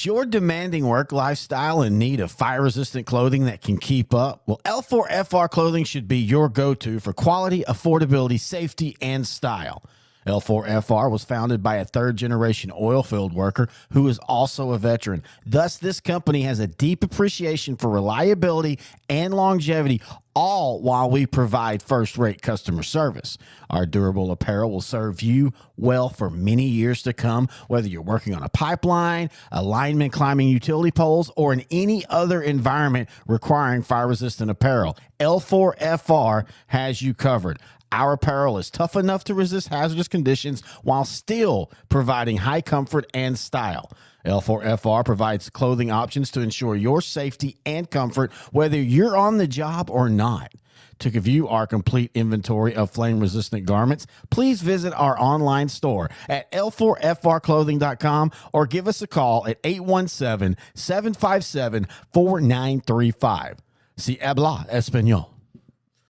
Is your demanding work lifestyle in need of fire-resistant clothing that can keep up? Well, L4FR clothing should be your go-to for quality, affordability, safety, and style. L4FR was founded by a third-generation oil field worker who is also a veteran. Thus, this company has a deep appreciation for reliability and longevity, all while we provide first-rate customer service. Our durable apparel will serve you well for many years to come, whether you're working on a pipeline, a lineman climbing utility poles, or in any other environment requiring fire-resistant apparel. L4FR has you covered. Our apparel is tough enough to resist hazardous conditions while still providing high comfort and style. L4FR provides clothing options to ensure your safety and comfort, whether you're on the job or not. To view our complete inventory of flame-resistant garments, please visit our online store at l4frclothing.com or give us a call at 817-757-4935. Si habla español.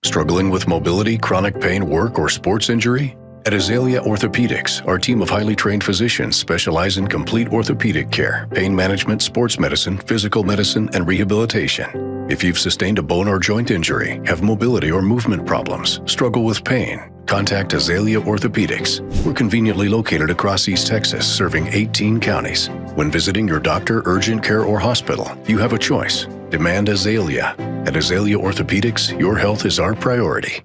Struggling with mobility, chronic pain, work, or sports injury? At Azalea Orthopedics, our team of highly trained physicians specialize in complete orthopedic care, pain management, sports medicine, physical medicine, and rehabilitation. If you've sustained a bone or joint injury, have mobility or movement problems, struggle with pain, contact Azalea Orthopedics. We're conveniently located across East Texas, serving 18 counties. When visiting your doctor, urgent care, or hospital, you have a choice. Demand Azalea. At Azalea Orthopedics, your health is our priority.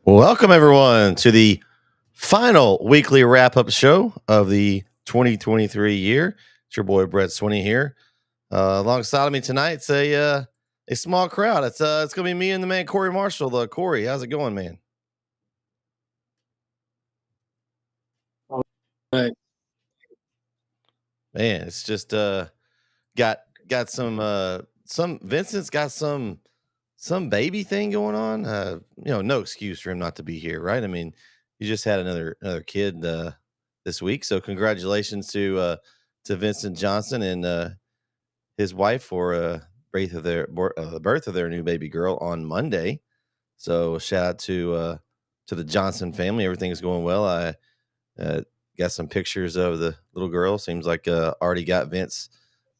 Welcome, everyone, to the final weekly wrap-up show of the 2023 year. It's your boy, Brett Swinney here. Alongside of me tonight, it's a small crowd. It's going to be me and the man, Corey Marshall. Corey, how's it going, man? All right. Man, it's just got some Vincent's got some baby thing going on. No excuse for him not to be here, right? I mean, he just had another kid this week, so congratulations to Vincent Johnson and his wife for the birth of their new baby girl on Monday. So shout out to the Johnson family. Everything's going well. I got some pictures of the little girl. Seems like already got Vince's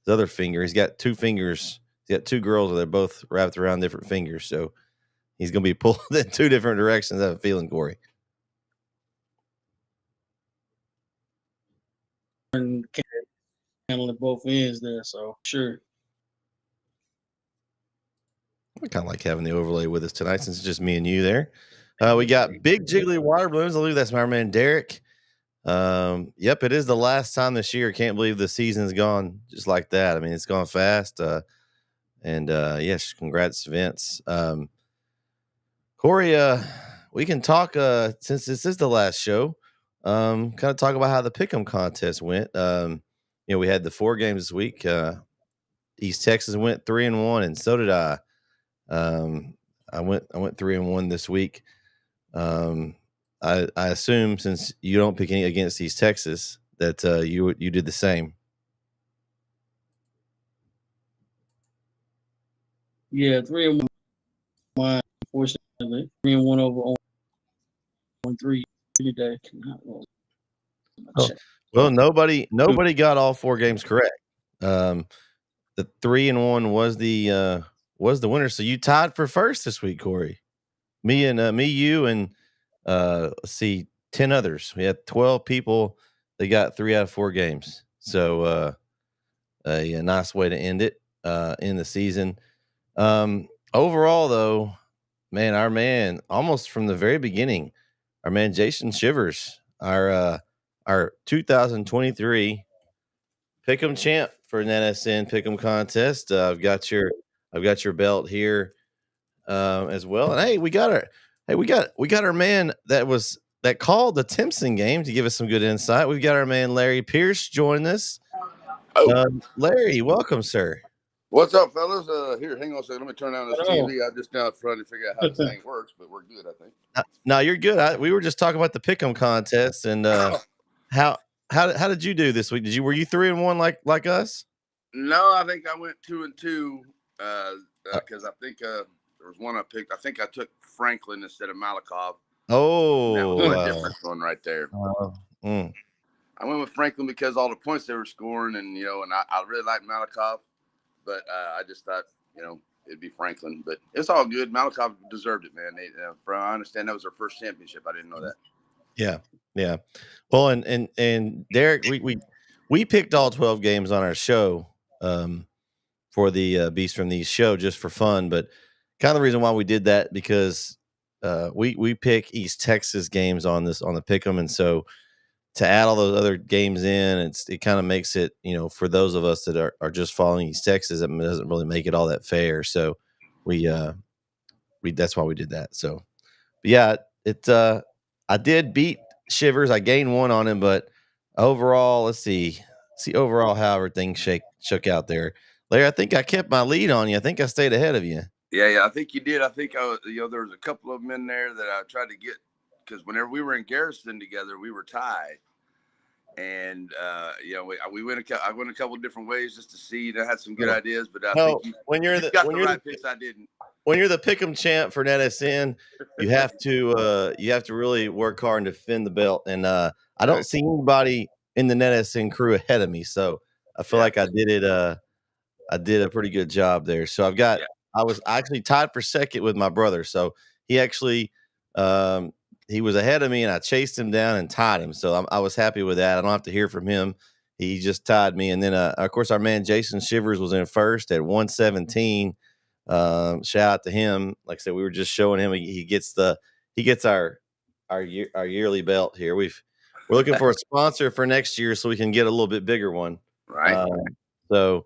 other finger. He's got two fingers. He's got two girls. They're both wrapped around different fingers. So he's going to be pulled in two different directions. I have a feeling, Corey. And handling both ends there, so sure. I kind of like having the overlay with us tonight since it's just me and you there. We got big jiggly water balloons. I believe that's my man Derek. Yep, it is the last time this year. Can't believe the season's gone just like that. I mean, it's gone fast. And yes, congrats, Vince. Corey, we can talk since this is the last show. Kind of talk about how the Pick'em contest went. We had the 4 games this week. East Texas went 3-1, and so did I. I went 3-1 this week. I assume since you don't pick any against East Texas that you did the same. Yeah, 3-1. Unfortunately, 3-1 over on 3 today. Well, nobody got all 4 games correct. The 3-1 was the winner. So you tied for first this week, Corey. Me, you, and let's see, 10 others. We had 12 people that got 3 out of 4 games. So a nice way to end it in the season. Overall, though, man, our man, almost from the very beginning, our man Jason Shivers, our 2023 Pick'em champ for NETSN Pick'em contest. I've got your belt here as well. And hey, we got our man that called the Timpson game to give us some good insight. We've got our man Larry Pierce joining us. Larry, welcome, sir. What's up, fellas? Here, hang on a second. Let me turn on this TV. I'm just now trying to figure out how this thing works, but we're good, I think. No, you're good. We were just talking about the Pick'em contest and how did you do this week? Were you 3-1 like us? No, I think I went 2-2 because I think there was one I picked. I think I took Franklin instead of Malakoff. Oh, that was a different one right there. I went with Franklin because all the points they were scoring, and and I really like Malakoff, but I just thought it'd be Franklin. But it's all good. Malakoff deserved it, man. From I understand that was their first championship. I didn't know that. Yeah. Well, and Derek, we picked all 12 games on our show for the Beast from These show just for fun, but kind of the reason why we did that because we pick East Texas games on the Pick'em, and so to add all those other games in, it kind of makes it for those of us that are just following East Texas, it doesn't really make it all that fair. So we that's why we did that. So but yeah, I did beat Shivers. I gained 1 on him, but overall, let's see overall how everything shook out there. Larry, I think I kept my lead on you. I think I stayed ahead of you. Yeah, I think you did. I think there was a couple of them in there that I tried to get because whenever we were in Garrison together, we were tied, and we went. I went a couple of different ways just to see. I had some good ideas, but I think you got the right picks. I didn't. When you're the Pick'em champ for NETSN, you have to really work hard and defend the belt. And I don't see anybody in the NETSN crew ahead of me, so I feel like I did it. I did a pretty good job there. So I was actually tied for second with my brother. So he actually he was ahead of me, and I chased him down and tied him. So I was happy with that. I don't have to hear from him. He just tied me, and then of course our man Jason Shivers was in first at 117. Shout out to him. Like I said, we were just showing him he gets our yearly belt here. We're looking for a sponsor for next year so we can get a little bit bigger one. Right. But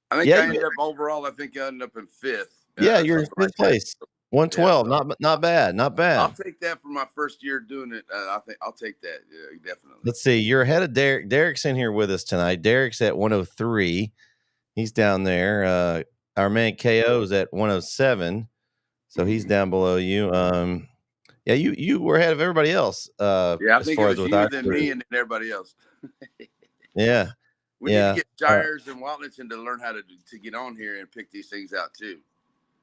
I think I ended up overall. I think I ended up in 5th. Yeah, you're in 5th place. 112. Not bad. I'll take that for my first year doing it. I think I'll take that. Yeah, definitely. Let's see. You're ahead of Derek. Derek's in here with us tonight. Derek's at 103. He's down there. Our man KO is at 107. So he's down below you. Yeah, you were ahead of everybody else. I think it was you, then me, and then everybody else. Yeah. We need to get Shires and Watlinson to learn how to get on here and pick these things out too.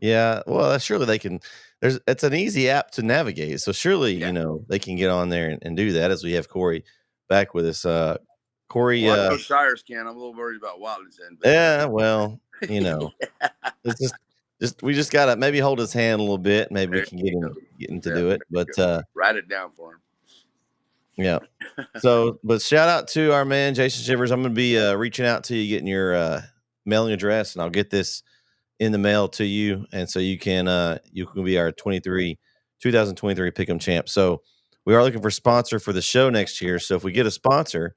Yeah, well, surely they can. It's an easy app to navigate, so surely they can get on there and do that. As we have Corey back with us. Corey, I know Shires can. I'm a little worried about Watlinson. Yeah, well, it's just we just gotta maybe hold his hand a little bit. Maybe we can get him to do it. But write it down for him. Yeah. So, but shout out to our man Jason Shivers. I'm going to be reaching out to you, getting your mailing address, and I'll get this in the mail to you, and so you can be our 2023 Pick'em champ. So we are looking for a sponsor for the show next year. So if we get a sponsor,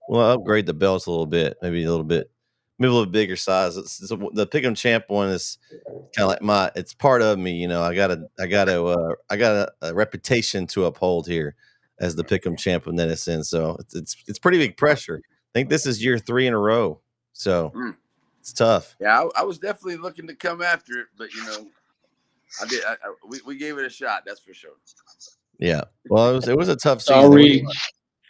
we'll upgrade the belts a little bit, maybe a little bit middle of bigger size. The Pick'em Champ one is kind of like it's part of me. You know, I got a reputation to uphold here as the Pick'em Champ of NETSN. So it's pretty big pressure. I think this is year 3 in a row. So it's tough. Yeah, I was definitely looking to come after it, but we gave it a shot. That's for sure. Yeah. Well, it was a tough It's all season. rigged.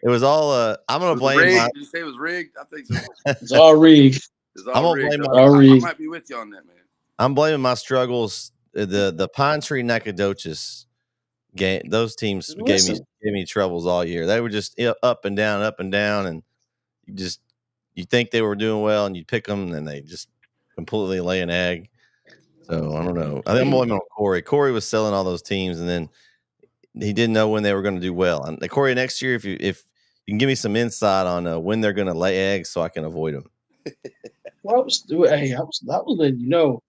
It was all. I'm gonna blame. Did you say it was rigged? I think so. It's all rigged. It's all rigged. I might be with you on that, man. I'm blaming my struggles. The Pine Tree Nacogdoches game. Those teams gave me troubles all year. They were just up and down, and you think they were doing well, and you pick them, and they just completely lay an egg. So I don't know. I think I'm blaming on Corey. Corey was selling all those teams, and then he didn't know when they were going to do well. And Corey, next year, if you can give me some insight on when they're going to lay eggs, so I can avoid them. Well, I was letting you know,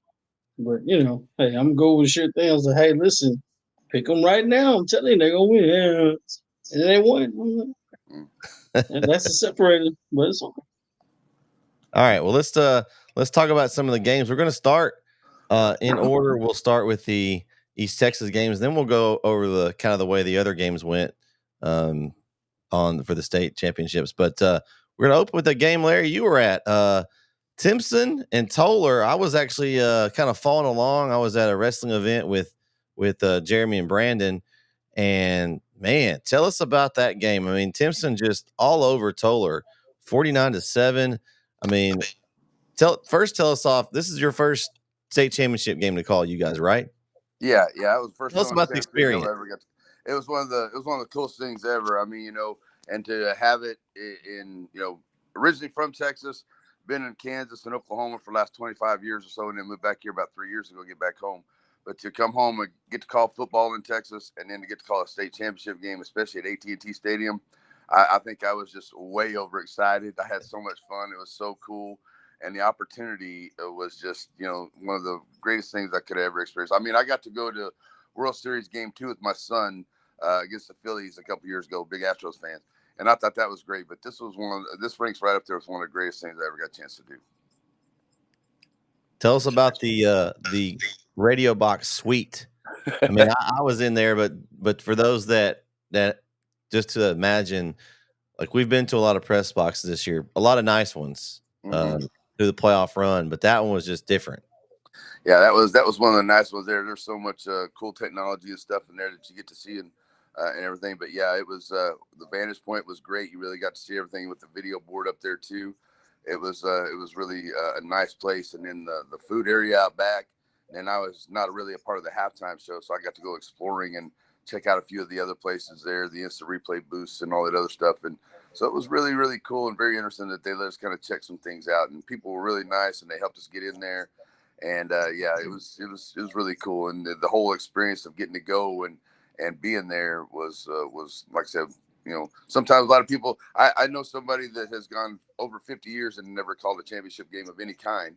but hey, I'm going with sure thing. I was like, hey, listen, pick them right now. I'm telling you, they're gonna win. And they won. And that's a separator, but it's okay. All right. Well, let's talk about some of the games. We're going to start in order. We'll start with the East Texas games, then we'll go over the kind of the way the other games went for the state championships. But we're going to open with a game, Larry, you were at. Timpson and Toller. I was actually kind of following along. I was at a wrestling event with Jeremy and Brandon. And, man, tell us about that game. I mean, Timpson just all over Toller, 49-7. I mean, tell us off. This is your first state championship game to call, you guys, right? Yeah. It was the first. Tell us about the experience. It was one of the coolest things ever. I mean, and to have it in originally from Texas, been in Kansas and Oklahoma for the last 25 years or so, and then moved back here about 3 years ago, get back home. But to come home and get to call football in Texas, and then to get to call a state championship game, especially at AT&T Stadium, I think I was just way overexcited. I had so much fun. It was so cool. And the opportunity was just, one of the greatest things I could ever experience. I mean, I got to go to World Series Game 2 with my son against the Phillies a couple years ago, big Astros fans. And I thought that was great. But this ranks right up there with one of the greatest things I ever got a chance to do. Tell us about the radio box suite. I mean, I was in there, but for those that just to imagine, like, we've been to a lot of press boxes this year, a lot of nice ones through the playoff run, but that one was just different. Yeah, that was one of the nice ones there. There's so much cool technology and stuff in there that you get to see and everything. But yeah, it was the vantage point was great. You really got to see everything with the video board up there too. It was really a nice place, and then the food area out back. And I was not really a part of the halftime show, so I got to go exploring and check out a few of the other places there, the instant replay booths and all that other stuff. And so it was really, really cool and very interesting that they let us kind of check some things out. And people were really nice, and they helped us get in there. And it was really cool. And the whole experience of getting to go and being there was like I said, sometimes a lot of people, I know somebody that has gone over 50 years and never called a championship game of any kind.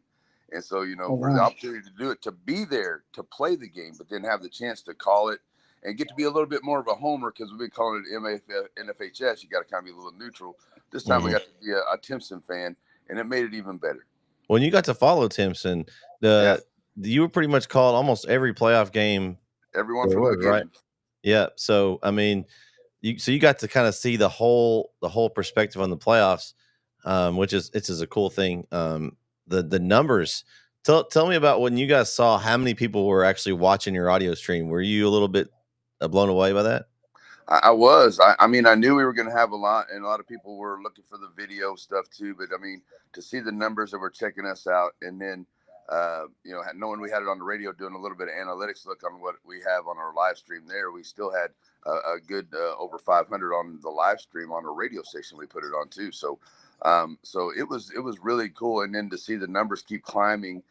And so, for the opportunity to do it, to be there, to play the game, but then have the chance to call it and get to be a little bit more of a homer, because we've been calling it NFHS. You got to kind of be a little neutral. This time we got to be a Timpson fan, and it made it even better. When you got to follow Timpson, you were pretty much called almost every playoff game. Everyone from the beginning. Right? Yeah. So, I mean, you got to kind of see the whole perspective on the playoffs, which is a cool thing. The numbers. Tell me about when you guys saw how many people were actually watching your audio stream. Were you a little bit blown away by that? I was. I mean, I knew we were going to have a lot, and a lot of people were looking for the video stuff too. But I mean, to see the numbers that were checking us out, and then knowing we had it on the radio, doing a little bit of analytics look on what we have on our live stream there, we still had a good over 500 on the live stream on our radio station we put it on too. So it was really cool. And then to see the numbers keep climbing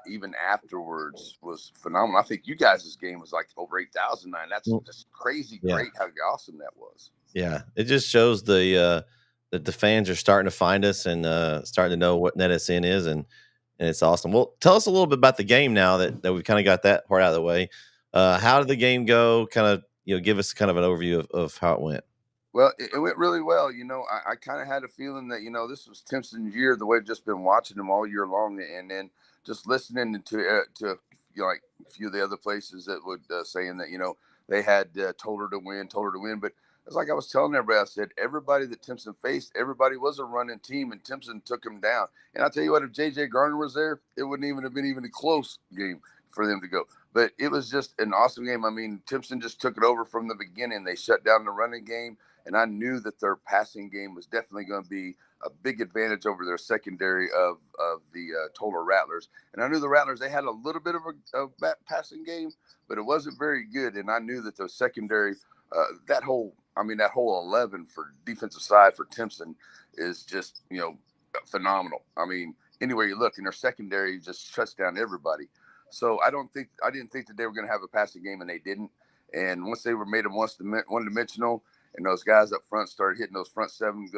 even afterwards was phenomenal. I think you guys' game was like over 8,000. That's just crazy great how awesome that was. Yeah, it just shows that the fans are starting to find us and starting to know what NETSN is, and it's awesome. Well, tell us a little bit about the game now that we've kind of got that part out of the way. How did the game go? Kind of give us kind of an overview of how it went. Well, it went really well. I kind of had a feeling that, this was Timpson's year, the way I've just been watching him all year long. And then just listening to like a few of the other places that would saying that, they had told her to win. But it's like I was telling everybody, I said, everybody that Timpson faced, everybody was a running team, and Timpson took him down. And I'll tell you what, if J.J. Garner was there, it wouldn't even have been even a close game for them to go. But it was just an awesome game. I mean, Timpson just took it over from the beginning. They shut down the running game. And I knew that their passing game was definitely going to be a big advantage over their secondary of the Toller Rattlers. And I knew the Rattlers, they had a little bit of a passing game, but it wasn't very good. And I knew that the secondary, that whole 11 for defensive side for Timpson is just, phenomenal. I mean, anywhere you look, and their secondary just shuts down everybody. So I didn't think that they were going to have a passing game, and they didn't. And once they made them one-dimensional, and those guys up front started hitting those front seven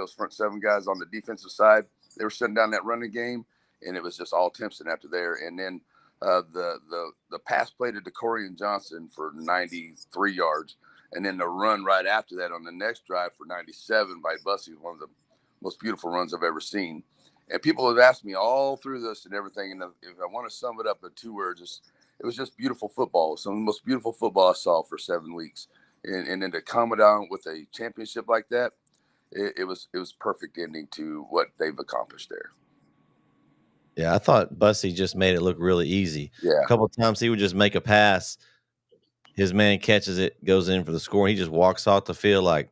guys on the defensive side, they were shutting down that running game, and it was just all Timpson after there. And then the pass play to DeCorian Johnson for 93 yards, and then the run right after that on the next drive for 97 by Bussey, one of the most beautiful runs I've ever seen. And people have asked me all through this and everything, and if I want to sum it up in 2 words, it was just beautiful football. Some of the most beautiful football I saw for 7 weeks. And then to come down with a championship like that, it was perfect ending to what they've accomplished there. Yeah, I thought Bussey just made it look really easy. Yeah. A couple of times he would just make a pass, his man catches it, goes in for the score, and he just walks off the field like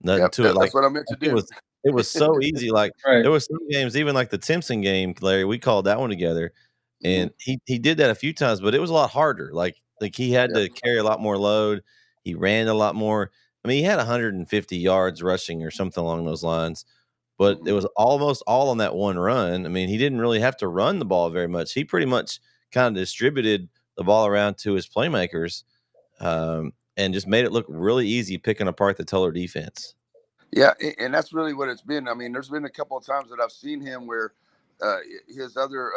nothing to it. Like, that's what I meant to do. It was so easy. Like Right. there were some games, even like the Timpson game, Larry, we called that one together, and he did that a few times, but it was a lot harder. Like he had to carry a lot more load. He ran a lot more. I mean, he had 150 yards rushing or something along those lines, but it was almost all on that one run. I mean, he didn't really have to run the ball very much. He pretty much kind of distributed the ball around to his playmakers, and just made it look really easy picking apart the Toller defense. Yeah, and that's really what it's been. I mean, there's been a couple of times that I've seen him where his other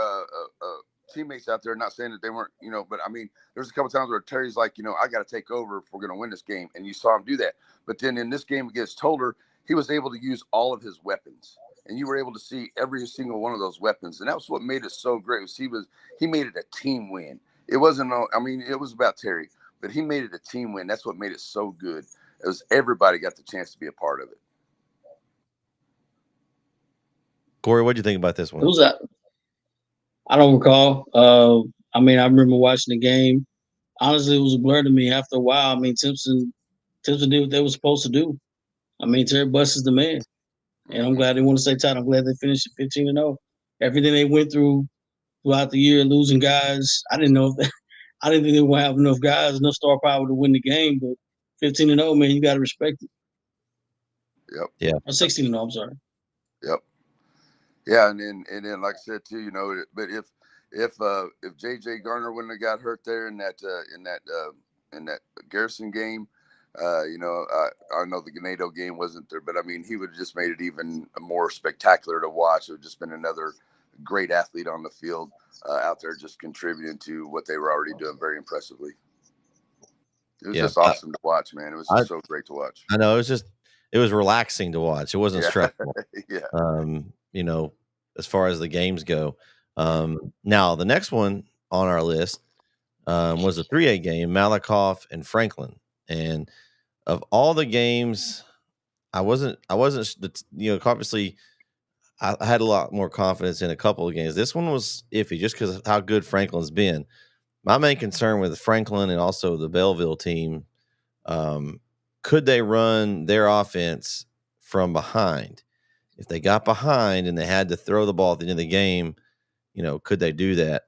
teammates out there, not saying that they weren't, but I mean, there's a couple of times where Terry's like, I got to take over if we're going to win this game. And you saw him do that. But then in this game against Toller, he was able to use all of his weapons. And you were able to see every single one of those weapons. And that was what made it so great. He made it a team win. It wasn't, it was about Terry, but he made it a team win. That's what made it so good. It was everybody got the chance to be a part of it. Corey, what do you think about this one? Who's that? I don't recall. I remember watching the game. Honestly, it was a blur to me after a while. I mean, Timpson did what they were supposed to do. I mean, Terry Buss is the man. And I'm glad they want to stay tight. I'm glad they finished at 15-0. Everything they went through throughout the year, losing guys, I didn't think they would have enough guys, enough star power to win the game. But 15-0, man, you got to respect it. Yep. Yeah. Or 16-0, I'm sorry. Yep. Yeah, and then like I said too, but if J.J. Garner wouldn't have got hurt there in that Garrison game, I know the Ganado game wasn't there, but I mean, he would have just made it even more spectacular to watch. It would have just been another great athlete on the field out there, just contributing to what they were already doing very impressively. It was just awesome to watch, man. It was just so great to watch. I know it was relaxing to watch. It wasn't stressful. Yeah. As far as the games go. Now the next one on our list was a 3A game, Malakoff and Franklin. And of all the games, I wasn't, obviously I had a lot more confidence in a couple of games. This one was iffy just because of how good Franklin's been. My main concern with Franklin and also the Belleville team, could they run their offense from behind? If they got behind and they had to throw the ball at the end of the game, could they do that?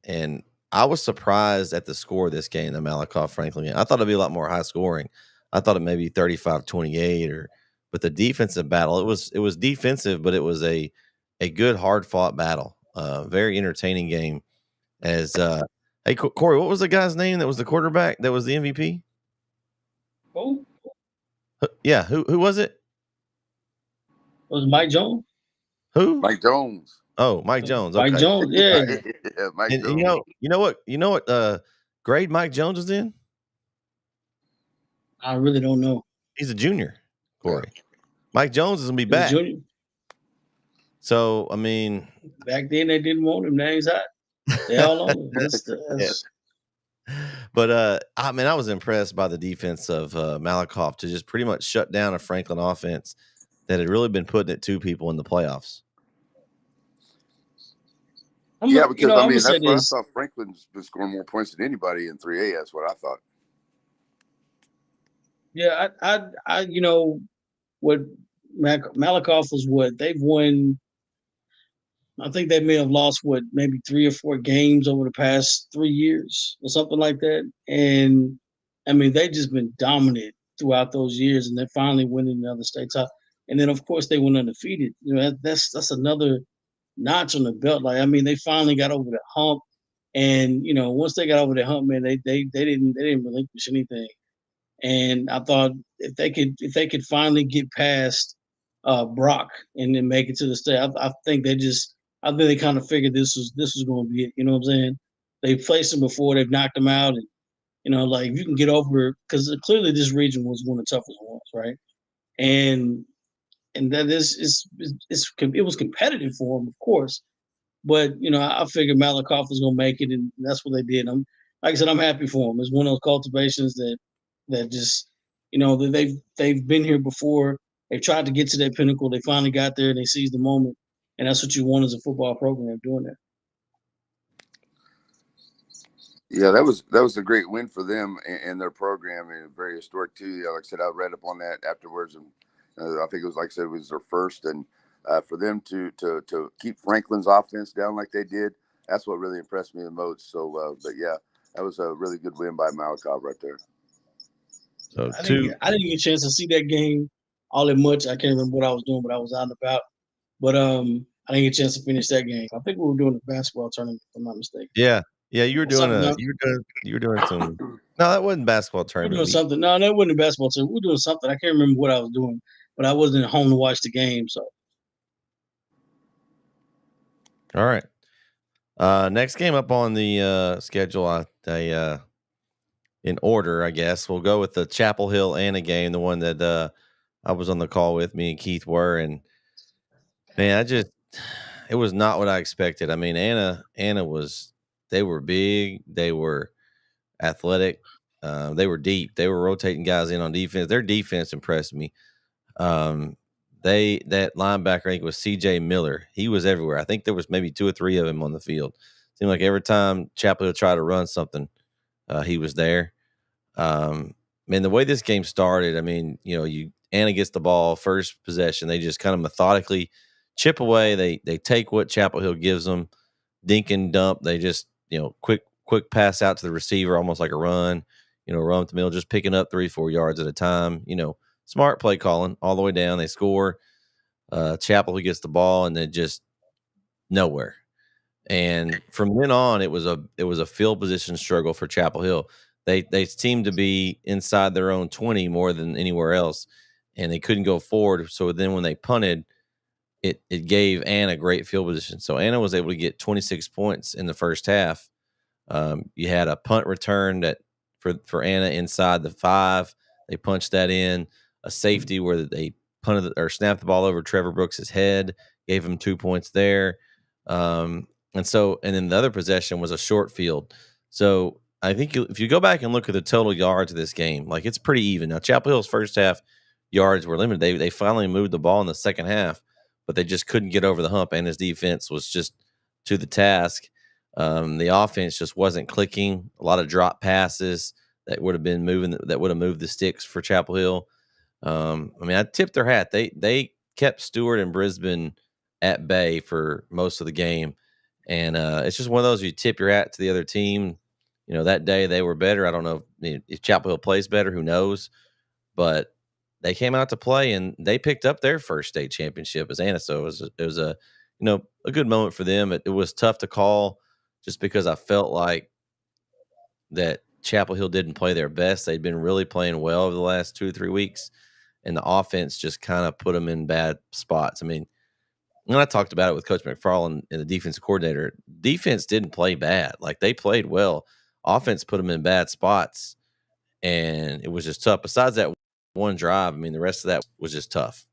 And I was surprised at the score of this game, the Malakoff-Franklin game. I thought it'd be a lot more high scoring. I thought it may be 35-28 but the defensive battle, it was defensive, but it was a good, hard fought battle. Very entertaining game. As hey, Corey, what was the guy's name that was the quarterback that was the MVP? Who? Yeah, who was it? It was Mike Jones. Who? Mike Jones. Oh, Mike Jones. Okay. Mike Jones, yeah. Yeah, Mike And Jones. you know what grade Mike Jones is in? I really don't know. He's a junior. Corey. Mike Jones is gonna be He's back. junior. So I mean, Back then they didn't want him. Now he's hot. They all on him. That's but I mean, I was impressed by the defense of Malakoff to just pretty much shut down a Franklin offense that had really been putting it to people in the playoffs. Because I mean, say that's what I this. thought. Franklin's been scoring more points than anybody in 3A. That's what I thought. Yeah, I what Malakoff was what they've won. I think they may have lost maybe 3 or 4 games over the past 3 years or something like that. And I mean, they've just been dominant throughout those years, and they're finally winning the other states out. And then of course they went undefeated. You know, that's another notch on the belt. Like, I mean, they finally got over the hump. And once they got over the hump, man, they didn't relinquish anything. And I thought if they could finally get past Brock and then make it to the state, I think they kind of figured this was going to be it. You know what I'm saying? They've placed him before, they've knocked him out, and like if you can get over, because clearly this region was one of the toughest ones, right? And that it was competitive for him, of course, but I figured Malakoff was gonna make it, and that's what they did. Like I said, I'm happy for him. It's one of those cultivations that just they've been here before. They've tried to get to that pinnacle. They finally got there, and they seized the moment. And that's what you want as a football program doing that. Yeah, that was a great win for them and their program, and very historic too. Yeah, like I said, I read up on that afterwards, and I think it was, like I said, it was their first, and for them to keep Franklin's offense down like they did, that's what really impressed me the most. So, but yeah, that was a really good win by Malakoff right there. So I didn't get a chance to see that game all that much. I can't remember what I was doing, but I was out and about. But I didn't get a chance to finish that game. I think we were doing a basketball tournament, if I'm not mistaken. Yeah, you were doing some. No, that wasn't basketball We were tournament. doing something. No, that wasn't a basketball tournament. We were doing something. I can't remember what I was doing, but I wasn't at home to watch the game. So, all right. Next game up on the schedule, in order, I guess we'll go with the Chapel Hill Anna game, the one that I was on the call with. Me and Keith were, and man, it was not what I expected. I mean, Anna they were big, they were athletic, they were deep, they were rotating guys in on defense. Their defense impressed me. That linebacker, I think, was CJ Miller. He was everywhere. I think there was maybe 2 or 3 of him on the field. Seemed like every time Chapel Hill tried to run something, he was there. Man, the way this game started, I mean, Anna gets the ball first possession. They just kind of methodically chip away. They take what Chapel Hill gives them, dink and dump. They just, quick pass out to the receiver, almost like a run, run up the middle, just picking up 3-4 yards at a time. Smart play calling all the way down. They score. Chapel Hill gets the ball, and then just nowhere. And from then on, it was a field position struggle for Chapel Hill. They seemed to be inside their own 20 more than anywhere else, and they couldn't go forward. So then when they punted, it gave Anna great field position. So Anna was able to get 26 points in the first half. You had a punt return that for Anna inside the 5. They punched that in. A safety where they punted or snapped the ball over Trevor Brooks's head, gave him 2 points there. And then the other possession was a short field. So I think if you go back and look at the total yards of this game, like, it's pretty even. Now, Chapel Hill's first half yards were limited. They finally moved the ball in the second half, but they just couldn't get over the hump, and his defense was just to the task. The offense just wasn't clicking. A lot of drop passes that would have moved the sticks for Chapel Hill. I mean, I tipped their hat. They kept Stewart and Brisbane at bay for most of the game. And it's just one of those, you tip your hat to the other team. That day they were better. I don't know if Chapel Hill plays better, who knows? But they came out to play, and they picked up their first state championship as Anna. So it was a good moment for them. It was tough to call just because I felt like that Chapel Hill didn't play their best. They'd been really playing well over the last 2 or 3 weeks, and the offense just kind of put them in bad spots. I mean, and I talked about it with Coach McFarland and the defensive coordinator. Defense didn't play bad. Like, they played well. Offense put them in bad spots, and it was just tough. Besides that one drive. I mean, the rest of that was just tough.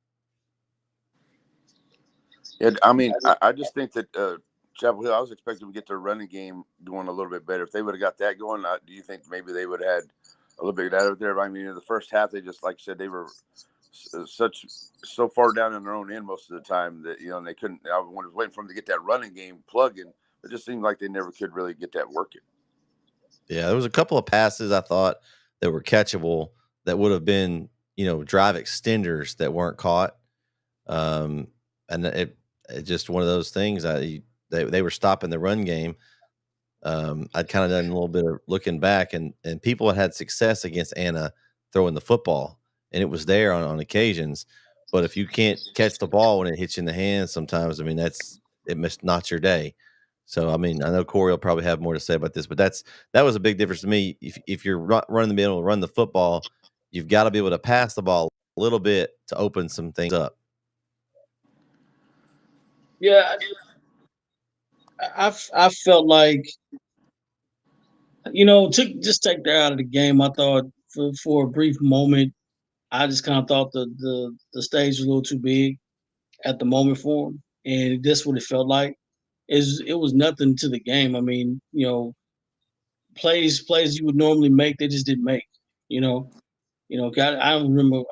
Yeah, I mean, I just think that Chapel Hill, I was expecting to get their running game going a little bit better. If they would have got that going, do you think maybe they would have had a little bit out of there? I mean, in the first half, they just, like you said, they were so far down in their own end most of the time that, and they couldn't. I was waiting for them to get that running game plugging. It just seemed like they never could really get that working. Yeah, there was a couple of passes I thought that were catchable that would have been, drive extenders that weren't caught. And it just one of those things. They were stopping the run game. I'd kind of done a little bit of looking back, and people had success against Anna throwing the football, and it was there on occasions. But if you can't catch the ball when it hits you in the hands, sometimes, I mean, it must not your day. So, I mean, I know Corey will probably have more to say about this, but that was a big difference to me. If you're running the middle, run the football, you've got to be able to pass the ball a little bit to open some things up. Yeah, I felt like, just take that out of the game. I thought for a brief moment, I just kind of thought the stage was a little too big at the moment for him, and that's what it felt like. It was nothing to the game. I mean, plays you would normally make, they just didn't make. I don't remember.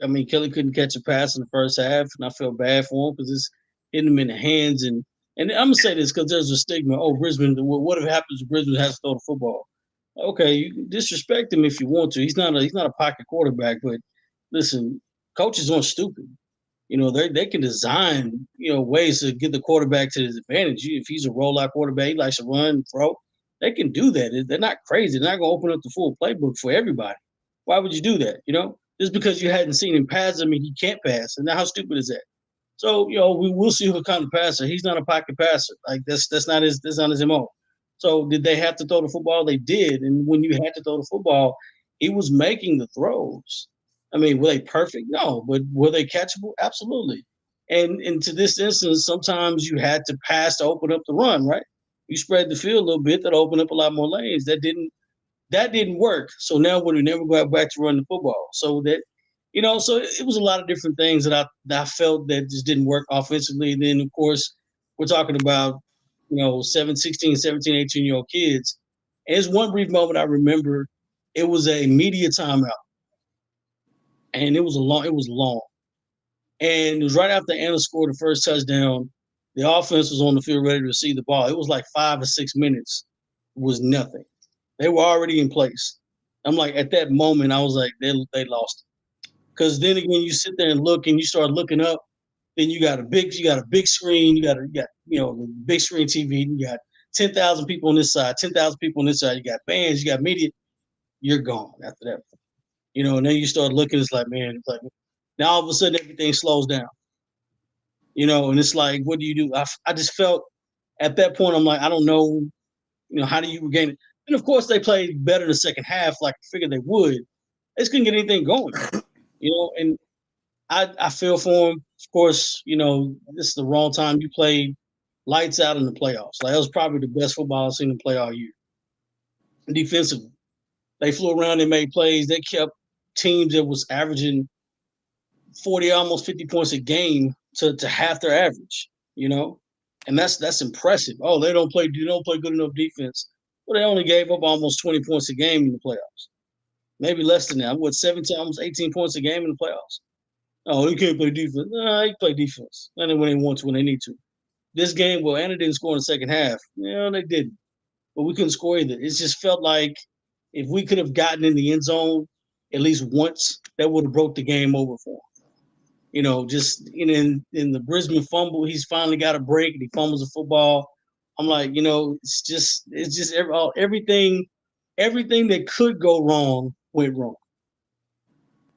I mean, Kelly couldn't catch a pass in the first half, and I felt bad for him because it's hitting him in the hands. And I'm gonna say this because there's a stigma. Oh, Brisbane. What if happens if Brisbane has to throw the football? Okay, you can disrespect him if you want to. He's not a pocket quarterback. But listen, coaches aren't stupid. They can design ways to get the quarterback to his advantage. If he's a rollout quarterback, he likes to run, throw. They can do that. They're not crazy. They're not going to open up the full playbook for everybody. Why would you do that? Just because you hadn't seen him pass doesn't mean he can't pass. And now how stupid is that? So we will see what kind of passer. He's not a pocket passer. Like that's not his MO. So did they have to throw the football? They did. And when you had to throw the football, he was making the throws. I mean, were they perfect? No, but were they catchable? Absolutely. And to this instance, sometimes you had to pass to open up the run, right? You spread the field a little bit, that opened up a lot more lanes. That didn't work. So now we're never going back to run the football. So that, so it was a lot of different things that I felt that just didn't work offensively. And then, of course, we're talking about, 16, 17, 18-year-old kids. And there's one brief moment I remember. It was a media timeout. And it was long. And it was right after Anna scored the first touchdown. The offense was on the field ready to receive the ball. It was like 5 or 6 minutes. It was nothing. They were already in place. I'm like, at that moment, I was like, they lost it. Because then again, you sit there and look, and you start looking up. Then you got a big screen. You got the big screen TV. You got 10,000 people on this side, 10,000 people on this side. You got fans. You got media. You're gone after that. And then you start looking. It's like, man, now all of a sudden everything slows down. And it's like, what do you do? I just felt at that point, I'm like, I don't know. How do you regain it? And of course, they played better in the second half, like I figured they would. They just couldn't get anything going, And I feel for them. Of course, this is the wrong time. You played lights out in the playoffs. Like, that was probably the best football I've seen them play all year. And defensively, they flew around and made plays. They kept teams that was averaging 40, almost 50 points a game to half their average. And that's impressive. Oh, they don't play good enough defense. Well, they only gave up almost 20 points a game in the playoffs. Maybe less than that. 17, almost 18 points a game in the playoffs. Oh, they can't play defense. No, they play defense. Only when they want to, when they need to. This game, well, Anna didn't score in the second half. They didn't. But we couldn't score either. It just felt like if we could have gotten in the end zone at least once, that would have broke the game over for them. Just in the Brisbane fumble, he's finally got a break and he fumbles the football. I'm like, it's just everything that could go wrong went wrong.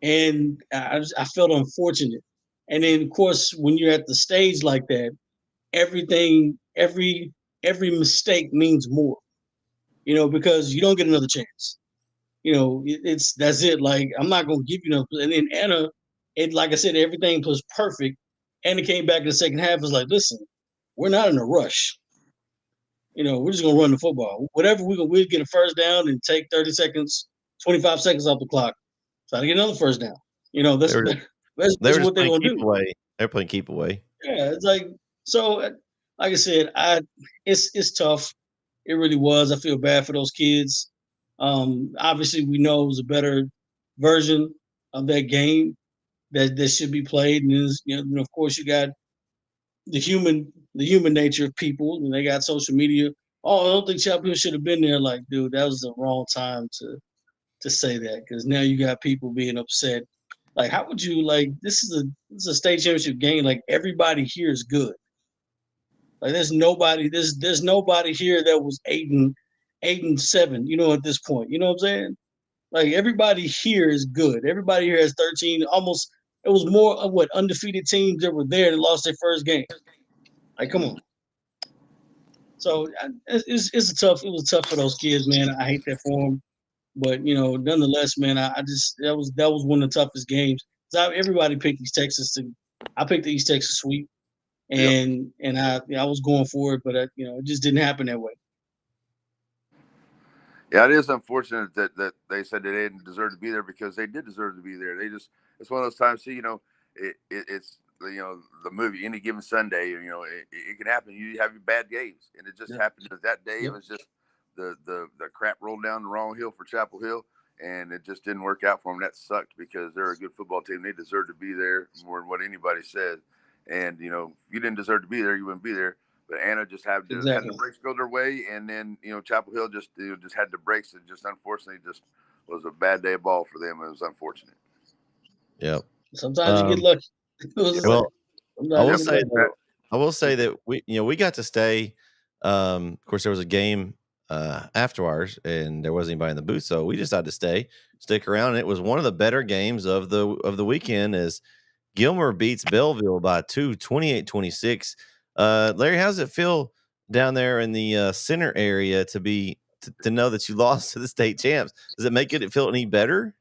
And I felt unfortunate. And then, of course, when you're at the stage like that, every mistake means more, because you don't get another chance. That's it. Like, I'm not going to give you enough. And then Anna, like I said, everything was perfect. Anna came back in the second half. Was like, listen, we're not in a rush. We're just going to run the football. Whatever we'll get a first down and take 30 seconds, 25 seconds off the clock. try to get another first down. You know, that's They were that's, they that's were just what they're playing gonna keep do. away. They're playing keep away. Yeah, it's like so. Like I said, it's tough. It really was. I feel bad for those kids. Obviously, we know it was a better version of that game that should be played, and of course, you got the human nature of people, and they got social media. Oh, I don't think Chapel Hill should have been there. Like, dude, that was the wrong time to say that because now you got people being upset. Like, how would you like? This is a state championship game. Like, everybody here is good. Like, there's nobody here that was 8-7. You know, at this point, you know what I'm saying? Like, everybody here is good. Everybody here has 13. Almost, it was more of what undefeated teams that were there and lost their first game. Like, come on. So it's a tough. It was tough for those kids, man. I hate that for them, but nonetheless, man, I just that was one of the toughest games. Everybody picked East Texas to. I picked the East Texas sweep, Yep. and I was going for it, but it just didn't happen that way. Yeah, it is unfortunate that they said they didn't deserve to be there because they did deserve to be there. It's one of those times. See, it's the movie Any Given Sunday. It can happen. You have your bad games, and it just happened that day. It was just the crap rolled down the wrong hill for Chapel Hill, and it just didn't work out for them. That sucked because they're a good football team. They deserve to be there more than what anybody said. And if you didn't deserve to be there, you wouldn't be there. But Anna just had the breaks go their way, and then Chapel Hill just had the breaks, and just unfortunately just was a bad day of ball for them. It was unfortunate. Yep. Sometimes you get lucky. Well, I will say that we got to stay. Of course, there was a game after ours, and there wasn't anybody in the booth, so we decided to stick around. And it was one of the better games of the weekend as Gilmer beats Belleville by 28-26. Larry, how does it feel down there in the center area to know that you lost to the state champs? Does it make it feel any better?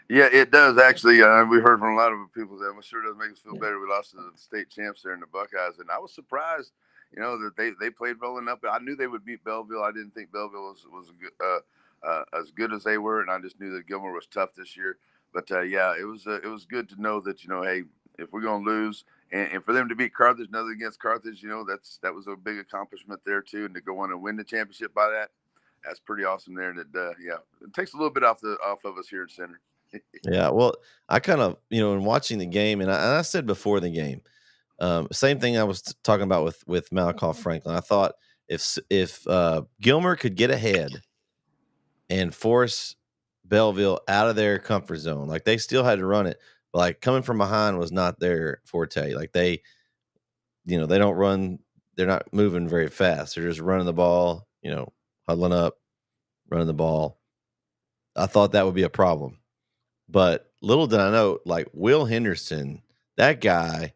Yeah, it does actually. We heard from a lot of people that I'm sure it does make us feel better. We lost to the state champs there in the Buckeyes, and I was surprised, that they played well enough. I knew they would beat Belleville. I didn't think Belleville was as good as they were, and I just knew that Gilmer was tough this year. But yeah, it was good to know that hey, if we're gonna lose, and for them to beat Carthage, nothing against Carthage, that was a big accomplishment there too, and to go on and win the championship by that's pretty awesome there. And it takes a little bit off of us here at center. Yeah, well, I kind of, in watching the game, and I said before the game, same thing I was talking about with Malakoff Franklin. I thought if Gilmer could get ahead and force Belleville out of their comfort zone, like they still had to run it, but like coming from behind was not their forte. Like they don't run, they're not moving very fast. They're just running the ball, huddling up, running the ball. I thought that would be a problem. But little did I know, like Will Henderson, that guy,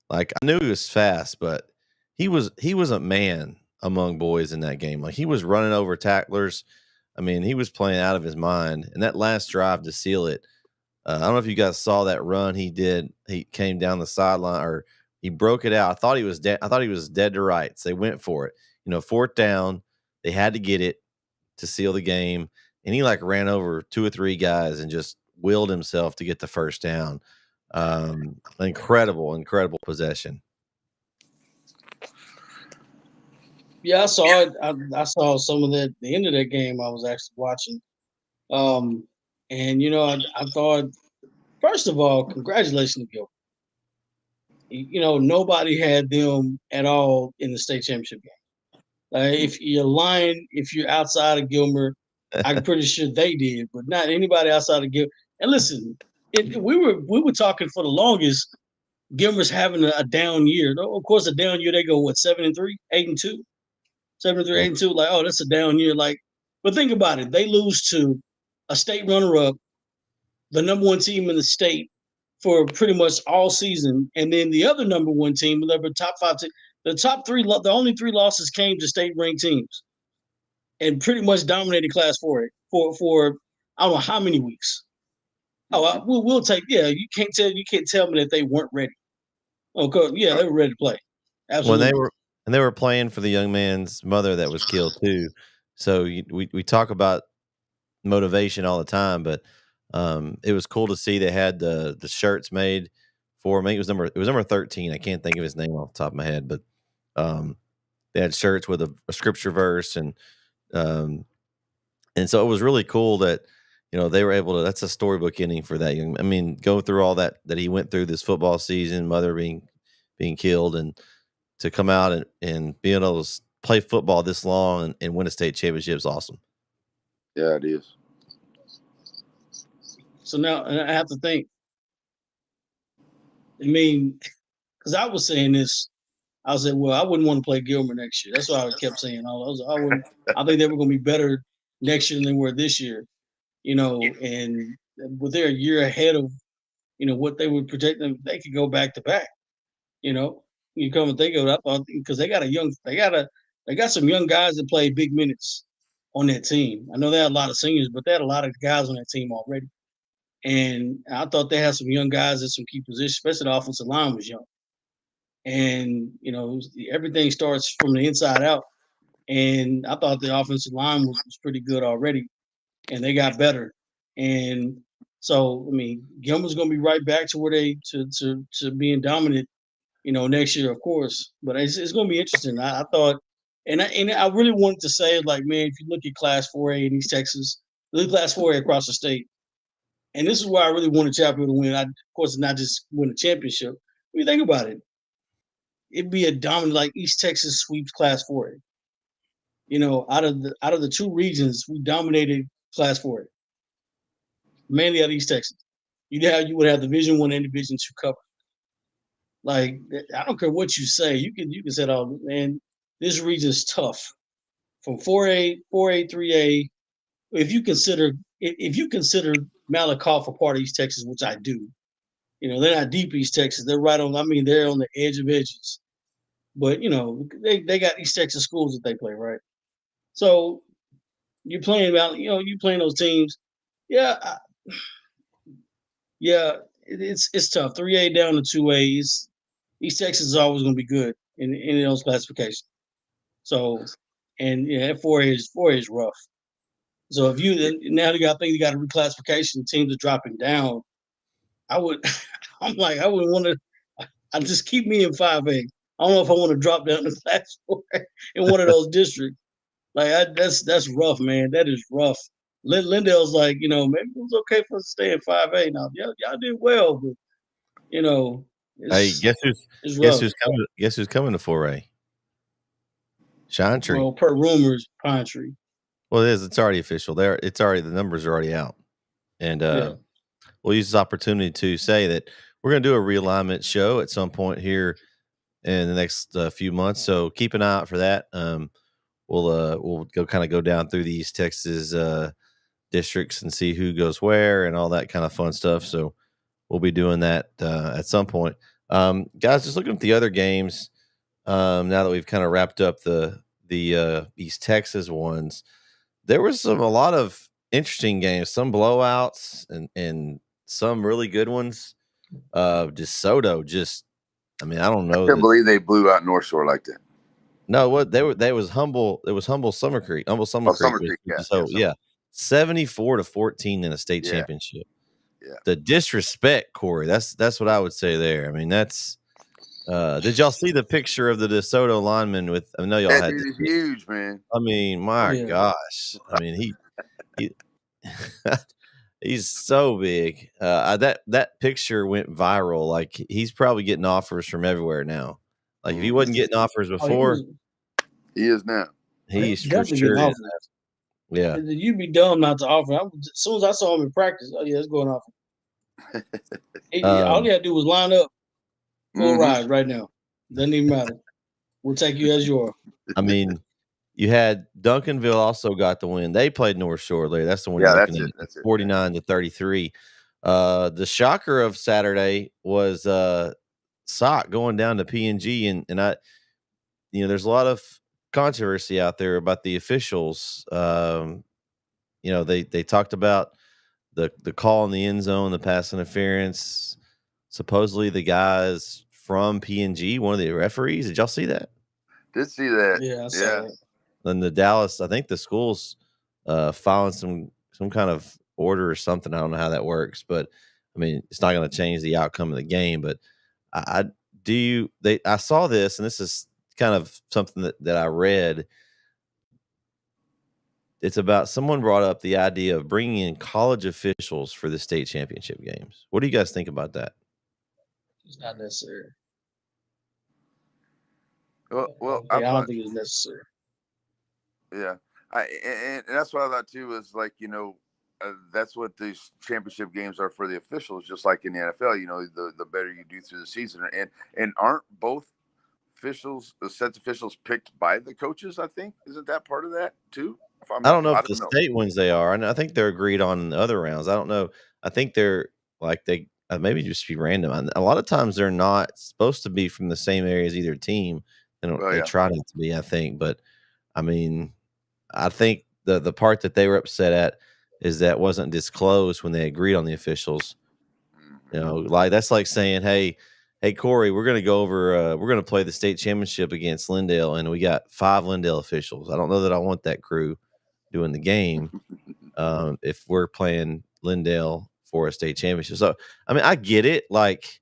like I knew he was fast, but he was a man among boys in that game. Like he was running over tacklers. I mean, he was playing out of his mind. And that last drive to seal it, I don't know if you guys saw that run he did. He came down the sideline, or he broke it out. I thought he was dead. I thought he was dead to rights. They went for it. Fourth down, they had to get it to seal the game. And he like ran over 2 or 3 guys and just willed himself to get the first down. Incredible possession. Yeah, I saw it. I saw some of that. The end of that game, I was actually watching. And I thought, first of all, congratulations, Gil. Nobody had them at all in the state championship game. If you're outside of Gilmer, I'm pretty sure they did, but not anybody outside of Gilmer. And listen, we were talking for the longest. Gilmer's having a down year. Of course, a down year. They go 7-3, 8-2, 7-3, 8-2. Like, oh, that's a down year. Like, but think about it. They lose to a state runner-up, the number one team in the state for pretty much all season, and then the other number one team, the top 5 team, the only 3 losses came to state-ranked teams, and pretty much dominated Class 4 for I don't know how many weeks. Oh, we'll take. Yeah, you can't tell me that they weren't ready. Okay, yeah, they were ready to play. Absolutely. They were playing for the young man's mother that was killed too. So we talk about motivation all the time, but It was cool to see they had the shirts made for me. It was number 13. I can't think of his name off the top of my head, but they had shirts with a scripture verse, and so it was really cool that they were able to. That's a storybook ending for that young. I mean, go through all that he went through this football season, mother being killed, and to come out and being able to play football this long and win a state championship is awesome. Yeah, it is. So now I have to think. I mean, because I was saying this, I said, well, I wouldn't want to play Gilmer next year. That's what I kept saying. I think they were going to be better next year than they were this year. And with their year ahead of what they would project them, they could go back to back. You come and think of it, I thought because they got some young guys that play big minutes on that team. I know they had a lot of seniors, but they had a lot of guys on that team already. And I thought they had some young guys at some key positions, especially the offensive line was young. And everything starts from the inside out. And I thought the offensive line was pretty good already, and they got better. And so, I mean, Gilman's going to be right back to where to being dominant, next year, of course. But it's going to be interesting. I thought, and I really wanted to say, like, man, if you look at Class 4A in East Texas, look at Class 4A across the state, and this is why I really wanted Chapel to win. Of course, not just win a championship. When you think about it, it'd be a dominant, like East Texas sweeps Class 4A. Out of the two regions, we dominated Class 4A, mainly out of East Texas. You would have Division 1 and Division 2 covered. Like, I don't care what you say. You can say, "Oh man, this region is tough." From 4A, 3A. If you consider Malakoff a part of East Texas, which I do, they're not deep East Texas. They're right on. I mean, they're on the edge of edges. But they got East Texas schools that they play, right? So you're playing about, you playing those teams. Yeah, it's tough. 3A down to 2A. East Texas is always going to be good in those classifications. So, and 4A is rough. So if you now you got think you got a reclassification, teams are dropping down. I'm like, I wouldn't want to. I just keep me in 5A. I don't know if I want to drop down to Class 4A in one of those districts. Like that's rough, man. That is rough. Lindell's like, maybe it was okay for us to stay in 5A. Now, y'all did well, but Hey, it's rough. Guess who's coming to 4A? Shine Tree. Well, per rumors, Pine Tree. Well, it is. It's already official. The numbers are already out, and we'll use this opportunity to say that we're going to do a realignment show at some point here in the next few months. So keep an eye out for that. We'll go down through the East Texas districts and see who goes where and all that kind of fun stuff. So we'll be doing that at some point. Guys, just looking at the other games now that we've kind of wrapped up the East Texas ones. There was a lot of interesting games, some blowouts and some really good ones. DeSoto I don't know. I can't believe they blew out North Shore like that. No, what they was humble. It was Humble Summer Creek. Summer Creek. So 74-14 in a state championship. Yeah. The disrespect, Corey. That's what I would say there. I mean, that's. Did y'all see the picture of the DeSoto lineman with? I know y'all had. Dude is huge, man. I mean, my gosh. I mean, he he's so big. That picture went viral. Like, he's probably getting offers from everywhere now. Like, if he wasn't getting offers before, he is now. He's for sure. Yeah, you'd be dumb not to offer. As soon as I saw him in practice, oh yeah, it's going off. All you had to do was line up. Full ride right now. Doesn't even matter. We'll take you as you are. I mean, you had Duncanville also got the win. They played North Shore later. That's the one. Yeah, that's it. 49-33. The shocker of Saturday was Sock going down to PNG, and I, there's a lot of controversy out there about the officials. They talked about the call in the end zone, the pass interference. Supposedly the guys from PNG, one of the referees. Did y'all see that? Did see that. Yeah, I saw that. Then the Dallas, I think the school's filing some kind of order or something. I don't know how that works, but I mean, it's not going to change the outcome of the game. But I I saw this, and this is kind of something that I read. It's about someone brought up the idea of bringing in college officials for the state championship games. What do you guys think about that? It's not necessary. Well, I don't think it's necessary. Yeah, and that's what I thought too. Is like that's what these championship games are for the officials, just like in the NFL. The better you do through the season, and aren't both officials, the sets officials picked by the coaches? I think isn't that part of that too? I don't know if don't the state ones they are, and I think they're agreed on in the other rounds. I don't know. I think they're like they maybe just be random. A lot of times they're not supposed to be from the same area as either team. They try not to be, I think, but I mean, I think the part that they were upset at is that wasn't disclosed when they agreed on the officials. Like that's like saying, hey, Corey, we're gonna go over. We're gonna play the state championship against Lindale, and we got 5 Lindale officials. I don't know that I want that crew doing the game if we're playing Lindale for a state championship. So, I mean, I get it. Like,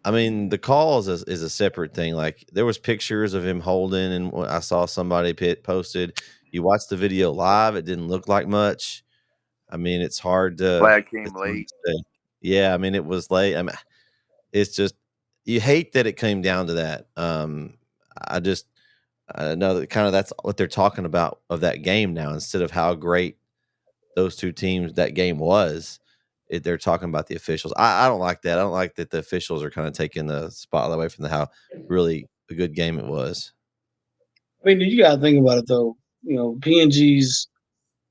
I mean, the calls is a separate thing. Like, there was pictures of him holding, and I saw somebody posted. You watched the video live; it didn't look like much. I mean, it's hard to. Flag came late. Yeah, I mean, it was late. I mean, it's just you hate that it came down to that. I know that kind of that's what they're talking about of that game now, instead of how great those two teams that game was. They're talking about the officials. I don't like that. I don't like that the officials are kind of taking the spotlight away from how really a good game it was. I mean, you got to think about it though. PNG's.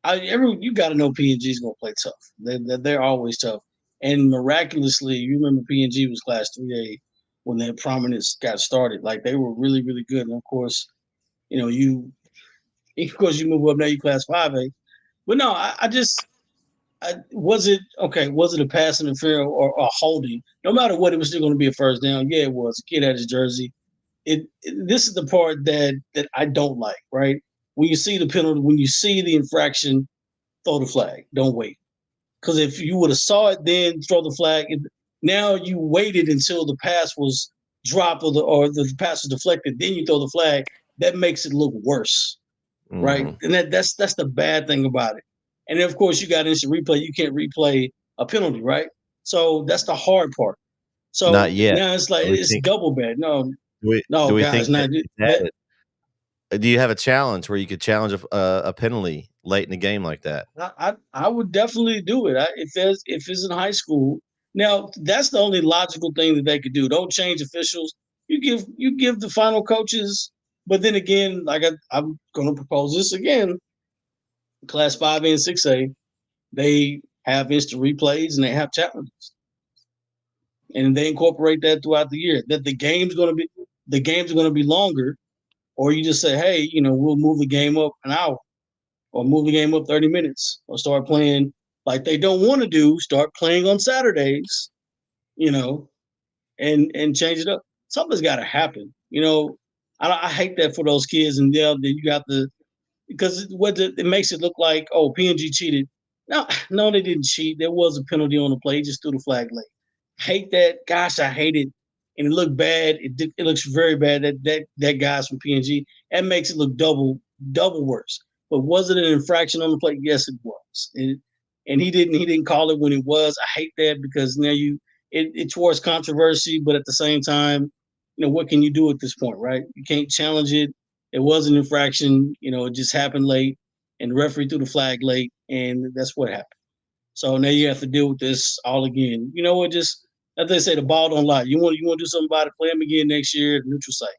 You got to know PNG's gonna play tough. They're always tough. And miraculously, you remember PNG was Class 3A when their prominence got started. Like they were really, really good. And of course, you move up now, you Class 5A. But no, was it okay? Was it a pass interference or a holding? No matter what, it was still going to be a first down. Yeah, it was. A kid had his jersey. This is the part that I don't like. Right when you see the penalty, when you see the infraction, throw the flag. Don't wait, because if you would have saw it then throw the flag. Now you waited until the pass was dropped or the pass was deflected, then you throw the flag. That makes it look worse, right? Mm-hmm. And that's the bad thing about it. And then, of course, you got instant replay. You can't replay a penalty, right? So that's the hard part. So Not yet. now it's like it's double bad. No, do we guys, think do you have a challenge where you could challenge a penalty late in the game like that? I would definitely do it. If it's in high school. Now that's the only logical thing that they could do. Don't change officials. You give the final coaches. But then again, like I'm going to propose this again. Class 5A and 6A, they have instant replays and they have challenges, and they incorporate that throughout the year. That the games are going to be longer, or you just say, hey, we'll move the game up an hour, or move the game up 30 minutes, or start playing like they don't want to do. Start playing on Saturdays, and change it up. Something's got to happen. I hate that for those kids, and then you got because it makes it look like, oh, PNG cheated. No, they didn't cheat. There was a penalty on the play. Just threw the flag late. Hate that. Gosh, I hate it. And it looked bad. It looks very bad. That guy's from PNG. That makes it look double worse. But was it an infraction on the play? Yes, it was. And he didn't call it when it was. I hate that because now it towards controversy, but at the same time, what can you do at this point, right? You can't challenge it. It was an infraction. It just happened late, and the referee threw the flag late, and that's what happened. So now you have to deal with this all again. You know what? Just as they say, the ball don't lie. You want to do something about it? Play him again next year at the neutral site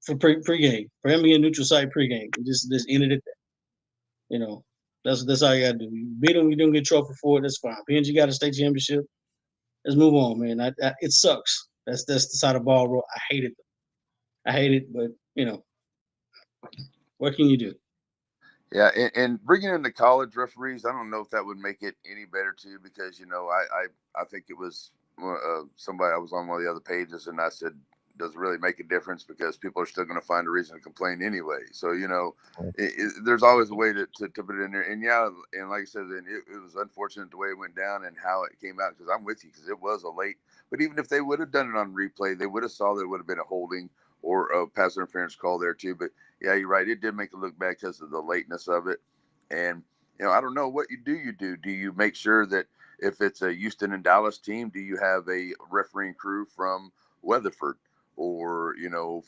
for pregame. For him again, neutral site pregame. Just end it at that. That's all you got to do. You beat him, you don't get trophy for it. That's fine. PNG got a state championship. Let's move on, man. It sucks. That's the side of the ball roll. I hate it, but what can you do? Yeah, and bringing in the college referees, I don't know if that would make it any better too, because I think it was somebody, I was on one of the other pages, and I said does it really make a difference because people are still going to find a reason to complain anyway. So, there's always a way to put it in there. And and like I said, it was unfortunate the way it went down and how it came out, because I'm with you, because it was a late. But even if they would have done it on replay, they would have saw that it would have been a holding or a pass interference call there too. But yeah, you're right. It did make it look bad because of the lateness of it. And, I don't know what you do. Do you make sure that if it's a Houston and Dallas team, do you have a refereeing crew from Weatherford or,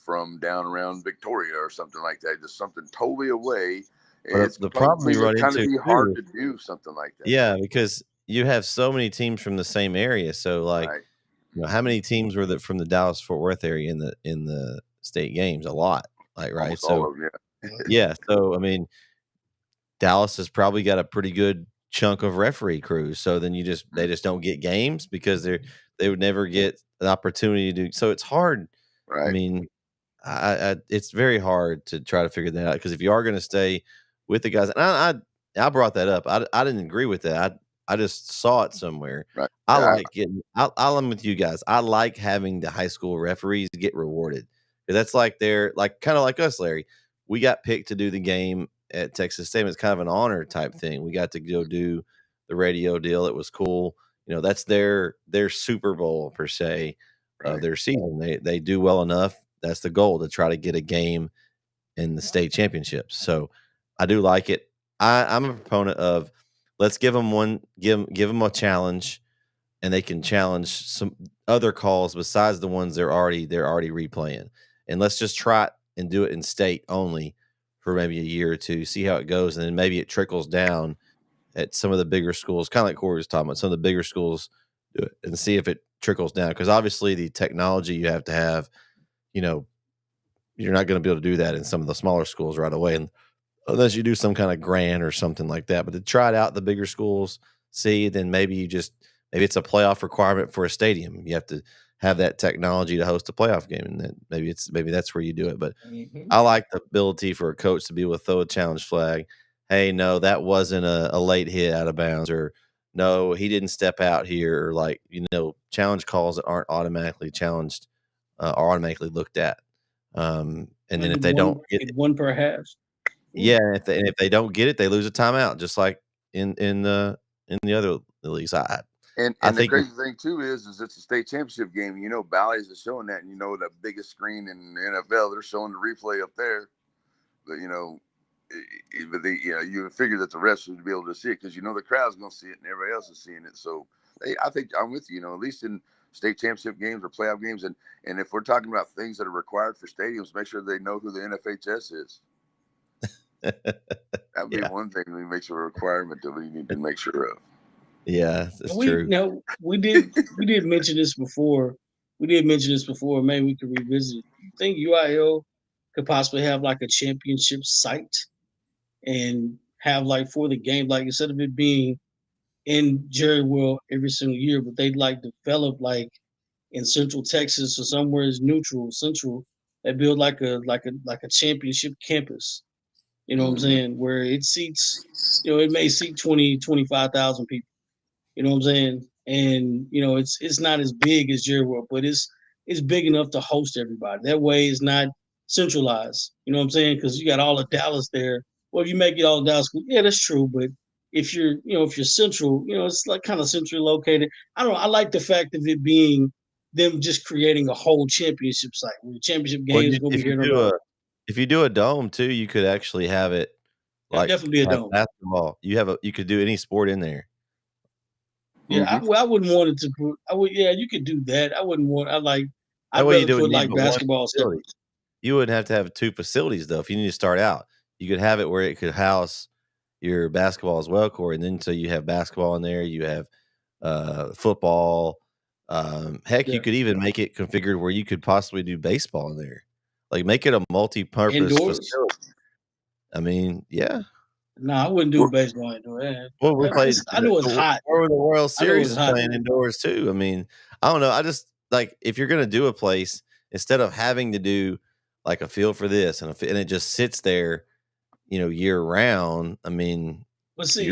from down around Victoria or something like that? Just something totally away. But the problem you run kind into of be hard to do something like that. Yeah, because you have so many teams from the same area. So like, Right. how many teams were from the Dallas Fort Worth area in the state games? A lot, like, right? Almost So all of them, yeah. yeah. So I mean, Dallas has probably got a pretty good chunk of referee crews. So then they just don't get games because they would never get an opportunity to do. So it's hard. I Right. mean, it's very hard to try to figure that out, because if you are going to stay with the guys, and I brought that up. I didn't agree with that. I just saw it somewhere. Right. I Yeah, like getting. I'm with you guys. I like having the high school referees get rewarded, because that's like they're like kind of like us, Larry. We got picked to do the game at Texas State. It's kind of an honor type thing. We got to go do the radio deal. It was cool. That's their Super Bowl per se of Right. their season. They do well enough. That's the goal, to try to get a game in the state championships. So I do like it. I'm a proponent of, let's give them give them a challenge, and they can challenge some other calls besides the ones they're already replaying. And let's just try it and do it in state only for maybe a year or two, see how it goes, and then maybe it trickles down at some of the bigger schools, kind of like Corey was talking about. Some of the bigger schools do it and see if it trickles down, because obviously the technology you have to have, you're not going to be able to do that in some of the smaller schools right away, and unless you do some kind of grant or something like that. But to try it out in the bigger schools, see, then maybe maybe it's a playoff requirement for a stadium. You have to have that technology to host a playoff game, and then maybe that's where you do it. But I like the ability for a coach to be able to throw a challenge flag. Hey, no, that wasn't a late hit out of bounds, or no, he didn't step out here, or like, challenge calls that aren't automatically challenged are automatically looked at. And then if they don't get it, one per half. yeah, and if they don't get it, they lose a timeout, just like in the other leagues. I And the think crazy thing too is it's a state championship game. Bally's is showing that, and the biggest screen in the NFL, they're showing the replay up there. But you figure that the refs would be able to see it, because the crowd's going to see it and everybody else is seeing it. So I think I'm with you. At least in state championship games or playoff games, and if we're talking about things that are required for stadiums, make sure they know who the NFHS is. That would be one thing we make sure a requirement that we need to make sure of. Yeah, that's true. We did mention this before. Maybe we could revisit it. You think UIL could possibly have like a championship site and have, like, for the game, like, instead of it being in Jerry World every single year, but they'd like develop, like, in Central Texas or somewhere is central, they build like a championship campus. You know what I'm saying? Where it seats, it may seat 25,000 people. You know what I'm saying? And it's not as big as Jerry World, but it's big enough to host everybody. That way, it's not centralized. You know what I'm saying? Because you got all of Dallas there. Well, if you make it all Dallas, yeah, that's true. But if you're central, it's like kind of centrally located. I don't know. I like the fact of it being them just creating a whole championship site where the championship Well, games going to be here. if you do a dome too, you could actually have it That'd like definitely be a have dome. basketball. You could do any sport in there. Yeah, I wouldn't want it to put. Yeah, you could do that. I wouldn't want. I'd That way you rather do put need like but one basketball facility. separate. You wouldn't have to have 2 facilities though. If you need to start out, you could have it where it could house your basketball as well, Corey. And then so you have basketball in there. You have football. Heck, you could even make it configured where you could possibly do baseball in there. Like, make it a multi-purpose Indoors? facility. I mean, yeah. No, I wouldn't do baseball indoors. Well, we played. I know it's hot. Or the World I know Series it's is hot. playing indoors too. I mean, I don't know. I just like, if you're gonna do a place, instead of having to do like a field for this and it just sits there, year round. I mean, But see,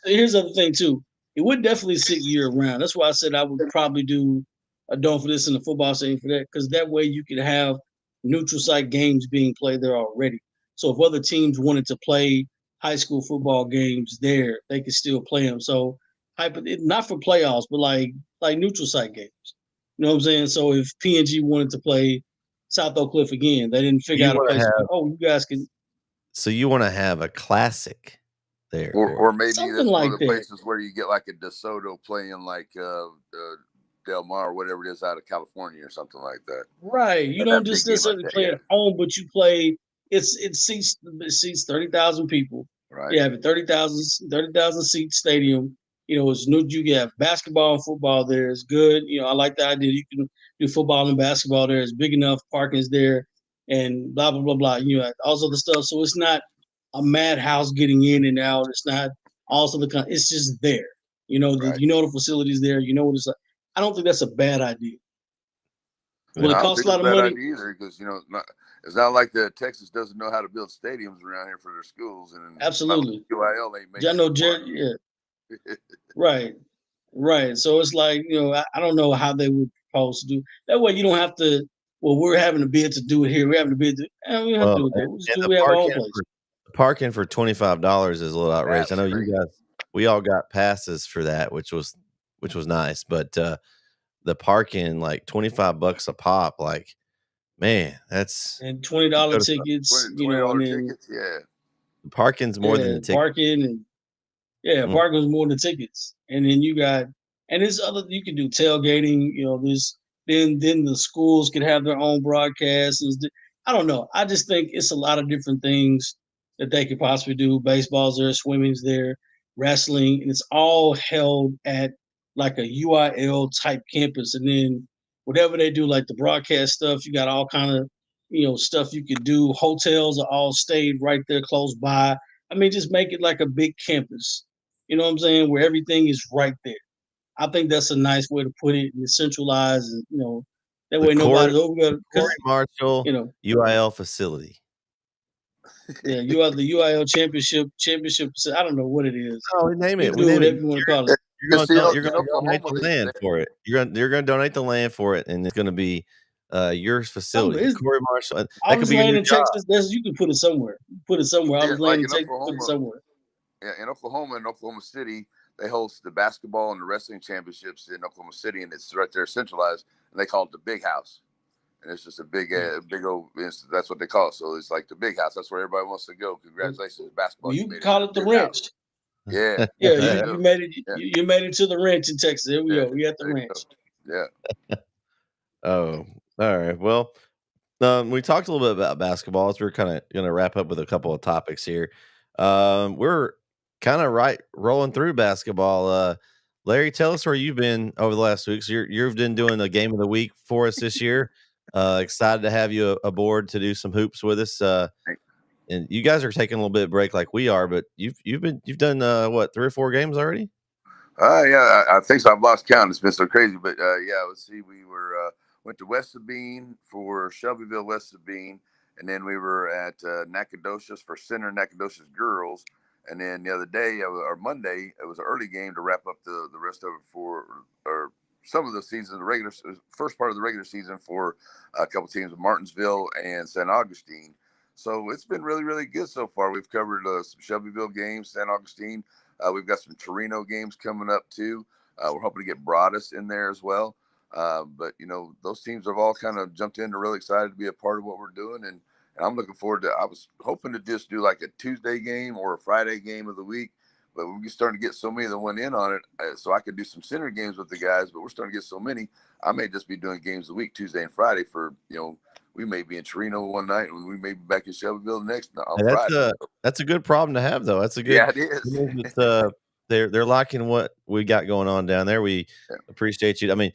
here's the other thing too. It would definitely sit year round. That's why I said I would probably do a dome for this and a football stadium for that, because that way you can have neutral site games being played there already. So if other teams wanted to play high school football games there, they could still play them. So not for playoffs, but like neutral site games. You know what I'm saying? So if PNG wanted to play South Oak Cliff again, they didn't figure You out a wanna place. have You guys can So you want to have a classic there, Or Corey. maybe something that's one like of the that. places where you get like a DeSoto playing like Del Mar or whatever it is out of California or something like that. Right. You Have don't that just big game like necessarily that, play yeah. at home, but you play. It seats 30,000 people. Right. You have a 30,000 seat stadium. You know, it's new. You have basketball and football there. It's good. You know, I like the idea. You can do football and basketball there. It's big enough. Parking's there, and blah blah blah blah. You know, all other stuff. So it's not a madhouse getting in and out. It's not also it's just there. You know, Right. the facilities there. You know what it's like. I don't think that's a bad idea. Will I it don't cost think a lot it's of a bad money? idea either because, it's not like Texas doesn't know how to build stadiums around here for their schools. And Absolutely. UIL ain't I know making Jared. Yeah. Right. Right. So it's like, I don't know how they would propose to do that way. You don't have to. Well, we're having a bid to do it here. We're having a bid to. We don't have to do it there. And We have our own place. parking for $25 is a little outrageous. I know crazy. you guys, we all got passes for that, which was nice, but the parking like $25 a pop, like, man, that's And $20 tickets. $20 and then tickets, yeah. parking's more than the ticket. parking and parking was more than tickets. And then you got, and there's other, you can do tailgating, then the schools can have their own broadcasts. I don't know. I just think it's a lot of different things that they could possibly do. Baseball's there, swimming's there, wrestling, and it's all held at like a UIL type campus. And then whatever they do, like the broadcast stuff, you got all kind of, stuff you could do. Hotels are all stayed right there close by. I mean, just make it like a big campus. You know what I'm saying? Where everything is right there. I think that's a nice way to put it and centralize, and that way nobody's over. Corey Marshall, UIL facility. Yeah, you are the UIL championship. I don't know what it is. Oh, we name it. Do whatever you want to call it. You're going to donate the land for it. You're going to donate the land for it, and it's going to be your facility. Corey Marshall. All this land in Texas, you can put it somewhere. Put it somewhere. All this land in Texas, put it somewhere. Yeah, in Oklahoma City, they host the basketball and the wrestling championships in Oklahoma City, and it's right there centralized, and they call it the Big House. And it's just a big old. That's what they call it. So it's like the Big House. That's where everybody wants to go. Congratulations, basketball. You can call it the Ranch. Yeah, yeah. You made it. You made it to the Ranch in Texas. Here we go. We at the Ranch. Yeah. Oh, all right. Well, we talked a little bit about basketball. As we're kind of going to wrap up with a couple of topics here. We're kind of rolling through basketball. Larry, tell us where you've been over the last week. So you've been doing a game of the week for us this year. Excited to have you aboard to do some hoops with us. And you guys are taking a little bit of break like we are, but you've done 3 or 4 games already? Yeah, I think so. I've lost count. It's been so crazy, but let's see. We went to West Sabine for Shelbyville West Sabine, and then we were at Nacogdoches for Center Nacogdoches girls. And then the other day, or Monday, it was an early game to wrap up the rest of it or some of the season, the first part of the regular season for a couple teams of Martinsville and St. Augustine. So it's been really, really good so far. We've covered some Shelbyville games, St. Augustine. We've got some Torino games coming up too. We're hoping to get Broadus in there as well. But those teams have all kind of jumped in. They're really excited to be a part of what we're doing, and I'm looking forward to. I was hoping to just do like a Tuesday game or a Friday game of the week, but we're starting to get so many that went in on it, so I could do some center games with the guys. But we're starting to get so many, I may just be doing games of the week, Tuesday and Friday. For we may be in Torino one night, and we may be back in Shelbyville the next on Friday. That's a good problem to have, though. That's a good. Yeah, it is. They're liking what we got going on down there. We appreciate you. I mean,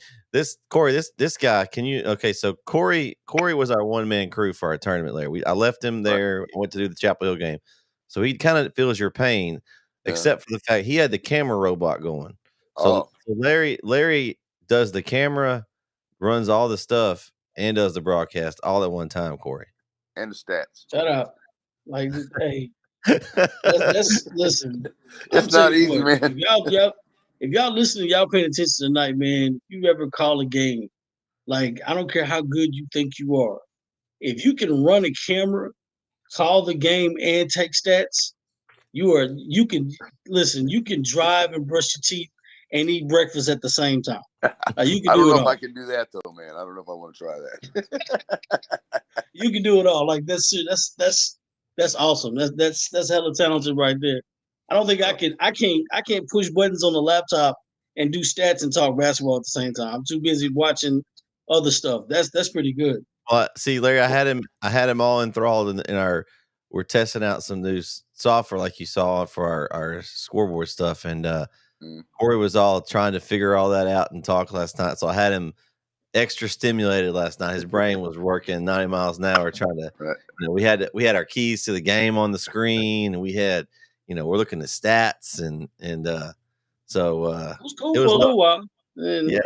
Corey, this guy. Can you? Okay, so Corey was our one-man crew for our tournament there. I left him there. I went to do the Chapel Hill game, so he kind of feels your pain, except for the fact he had the camera robot going. So Larry does the camera, runs all the stuff, and does the broadcast all at one time. Corey and the stats. Shut up! Like, hey. Let's listen. It's not easy, man. If y'all listening, y'all paying attention tonight, man. If you ever call a game Like, I don't care how good you think you are. If you can run a camera, call the game, and take stats, you can listen, you can drive and brush your teeth and eat breakfast at the same time. You can I don't do know it if I all. can do that though, man. I don't know if I want to try that. You can do it all. Like that's awesome. That's hella talented right there. I don't think I can't push buttons on the laptop and do stats and talk basketball at the same time. I'm too busy watching other stuff. That's pretty good. Well, see, Larry, I had him all enthralled in our. We're testing out some new software, like you saw, for our scoreboard stuff, and Corey was all trying to figure all that out and talk last night. So I had him extra stimulated last night. His brain was working 90 miles an hour trying to. Right. We had our keys to the game on the screen, and we had, we're looking at stats and so It was cool it for was a little while. And yeah.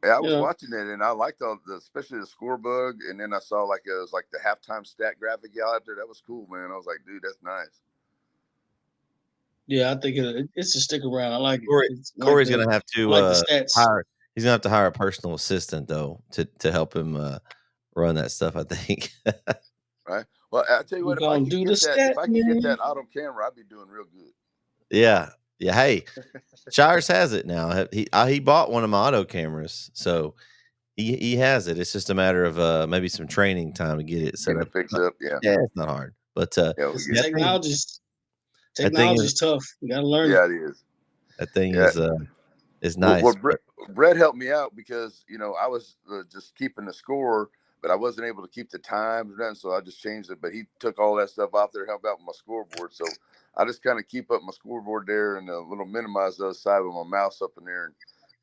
Yeah, I was watching it and I liked especially the score bug, and then I saw it was like the halftime stat graphic out there. That was cool, man. I was like, dude, that's nice. yeah, I think it's a stick around. I like it. Corey's gonna have to the stats. he's gonna have to hire a personal assistant though to help him run that stuff, I think. Right. Well, I tell you what, if I could get that auto camera, I'd be doing real good. Yeah. Hey, Shires has it now. He bought one of my auto cameras, so he has it. It's just a matter of maybe some training time to get it set up. Fix up. Yeah, it's not hard. But technology's tough. You gotta learn. Yeah, it is. That thing is nice. Well, Brett helped me out because I was just keeping the score, but I wasn't able to keep the times or nothing, so I just changed it. But he took all that stuff out there, helped out with my scoreboard. So I just kind of keep up my scoreboard there and a little minimize the other side with my mouse up in there, and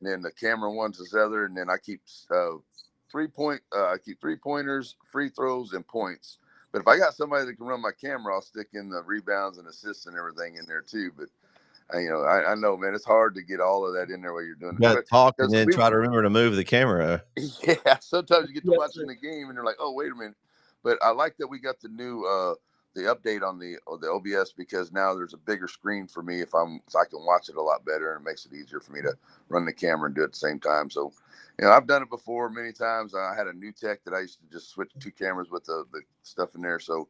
then the camera one's this other, and then I keep 3 pointers, free throws, and points. But if I got somebody that can run my camera, I'll stick in the rebounds and assists and everything in there too. But I know, man, it's hard to get all of that in there while you're doing it. You got to talk and then try to remember to move the camera. Yeah, sometimes you get to watching the game and you're like, oh, wait a minute. But I like that we got the new the update on the OBS, because now there's a bigger screen for me so I can watch it a lot better, and it makes it easier for me to run the camera and do it at the same time. So, I've done it before many times. I had a new tech that I used to just switch 2 cameras with the stuff in there. So,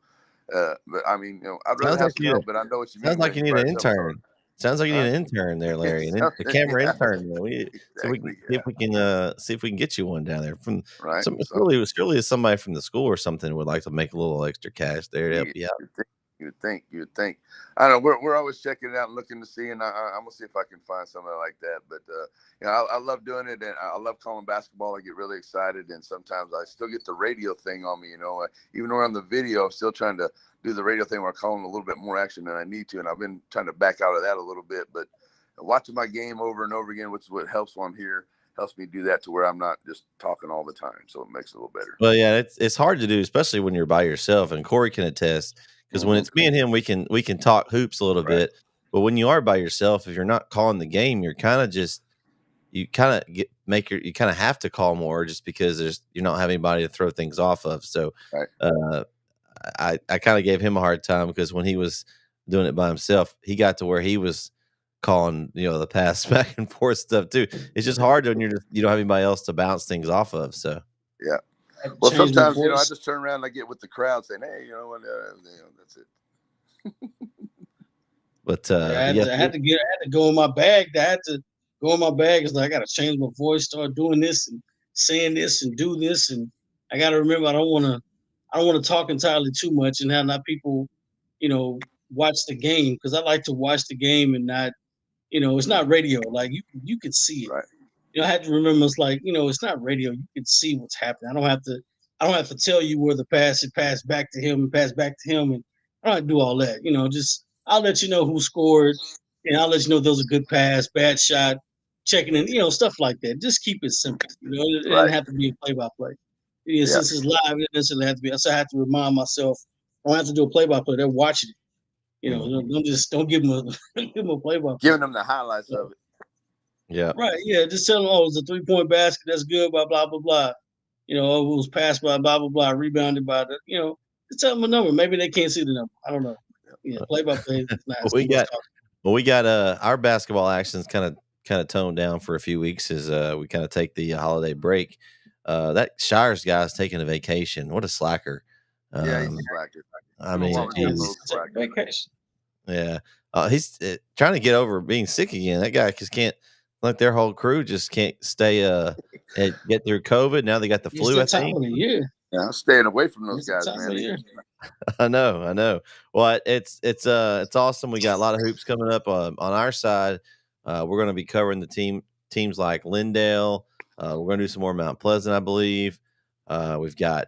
but I mean, I'd rather have some help, but I know what you mean. Sounds like you need an intern. Sounds like you need an intern there, Larry. The camera intern. So we can see if we can get you one down there from. Right. Surely somebody from the school or something would like to make a little extra cash there to help you out. You would think. I don't know. We're always checking it out and looking to see, and I'm gonna see if I can find something like that. But I love doing it, and I love calling basketball. I get really excited, and sometimes I still get the radio thing on me. Even though I'm on the video, I'm still trying to do the radio thing where I'm calling a little bit more action than I need to, and I've been trying to back out of that a little bit. But watching my game over and over again, which is what helps when I'm here, helps me do that to where I'm not just talking all the time. So it makes it a little better. Well, yeah, it's hard to do, especially when you're by yourself. And Corey can attest, because when it's me and him, we can talk hoops a little bit. But when you are by yourself, if you're not calling the game, you're kind of just you kind of have to call more, just because you're not having anybody to throw things off of. So I kind of gave him a hard time, because when he was doing it by himself, he got to where he was calling, the pass back and forth stuff too. It's just hard when you don't have anybody else to bounce things off of. So yeah. Well, sometimes I just turn around and I get with the crowd saying, "Hey, that's it." But I had to go in my bag. I had to go in my bag. It's like I got to change my voice, start doing this and saying this and do this, and I got to remember I don't want to talk entirely too much and have not people, watch the game, because I like to watch the game and not, it's not radio. Like you could see it. Right. I had to remember, it's like, it's not radio. You can see what's happening. I don't have to tell you where the pass passed back to him, and I don't have to do all that. Just I'll let you know who scored, and I'll let you know there was a good pass, bad shot, checking in, stuff like that. Just keep it simple. It doesn't have to be a play-by-play. Since it's live, it doesn't have to be. So I have to remind myself, I don't have to do a play-by-play. They're watching it. Don't give them a play-by-play. Giving them the highlights of it. Yeah. Right. Yeah. Just tell them, it was a 3-point basket. That's good. Blah, blah, blah, blah. It was passed by blah, blah, blah, rebounded by the, just tell them a number. Maybe they can't see the number. I don't know. Yeah. Play by play. We got our basketball actions kind of toned down for a few weeks as we kind of take the holiday break. That Shires guy's taking a vacation. What a slacker. Yeah, he's a slacker. I mean, vacation. Yeah. He's trying to get over being sick again. That guy just can't, like their whole crew just can't stay, get through COVID. Now they got the flu, I think. Time of the year. Yeah, I'm staying away from those guys, man. I know. Well, it's awesome. We got a lot of hoops coming up on our side. We're going to be covering the teams like Lindale. We're going to do some more Mount Pleasant, I believe. We've got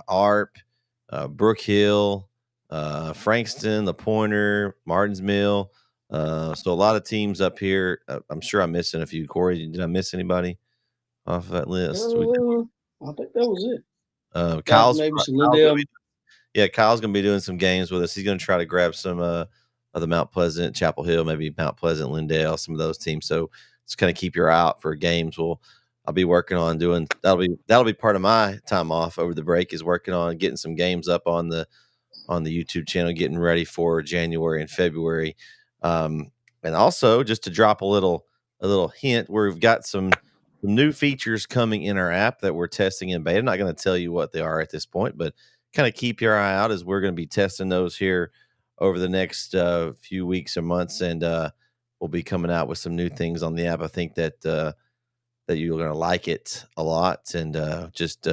ARP, Brook Hill, Frankston, the Pointer, Martins Mill. So a lot of teams up here. I'm sure I'm missing a few. Corey, did I miss anybody off of that list? I think that was it. Kyle's maybe some Lindale. Kyle's going to be doing some games with us. He's going to try to grab some of the Mount Pleasant, Chapel Hill, maybe Mount Pleasant, Lindale, some of those teams. So just kind of keep your eye out for games. I'll be working on doing that'll be part of my time off over the break, is working on getting some games up on the YouTube channel, getting ready for January and February. And also just to drop a little hint, we've got some new features coming in our app that we're testing in beta. I'm not going to tell you what they are at this point, but kind of keep your eye out, as we're going to be testing those here over the next few weeks or months. And we'll be coming out with some new things on the app. I think that you're going to like it a lot, and just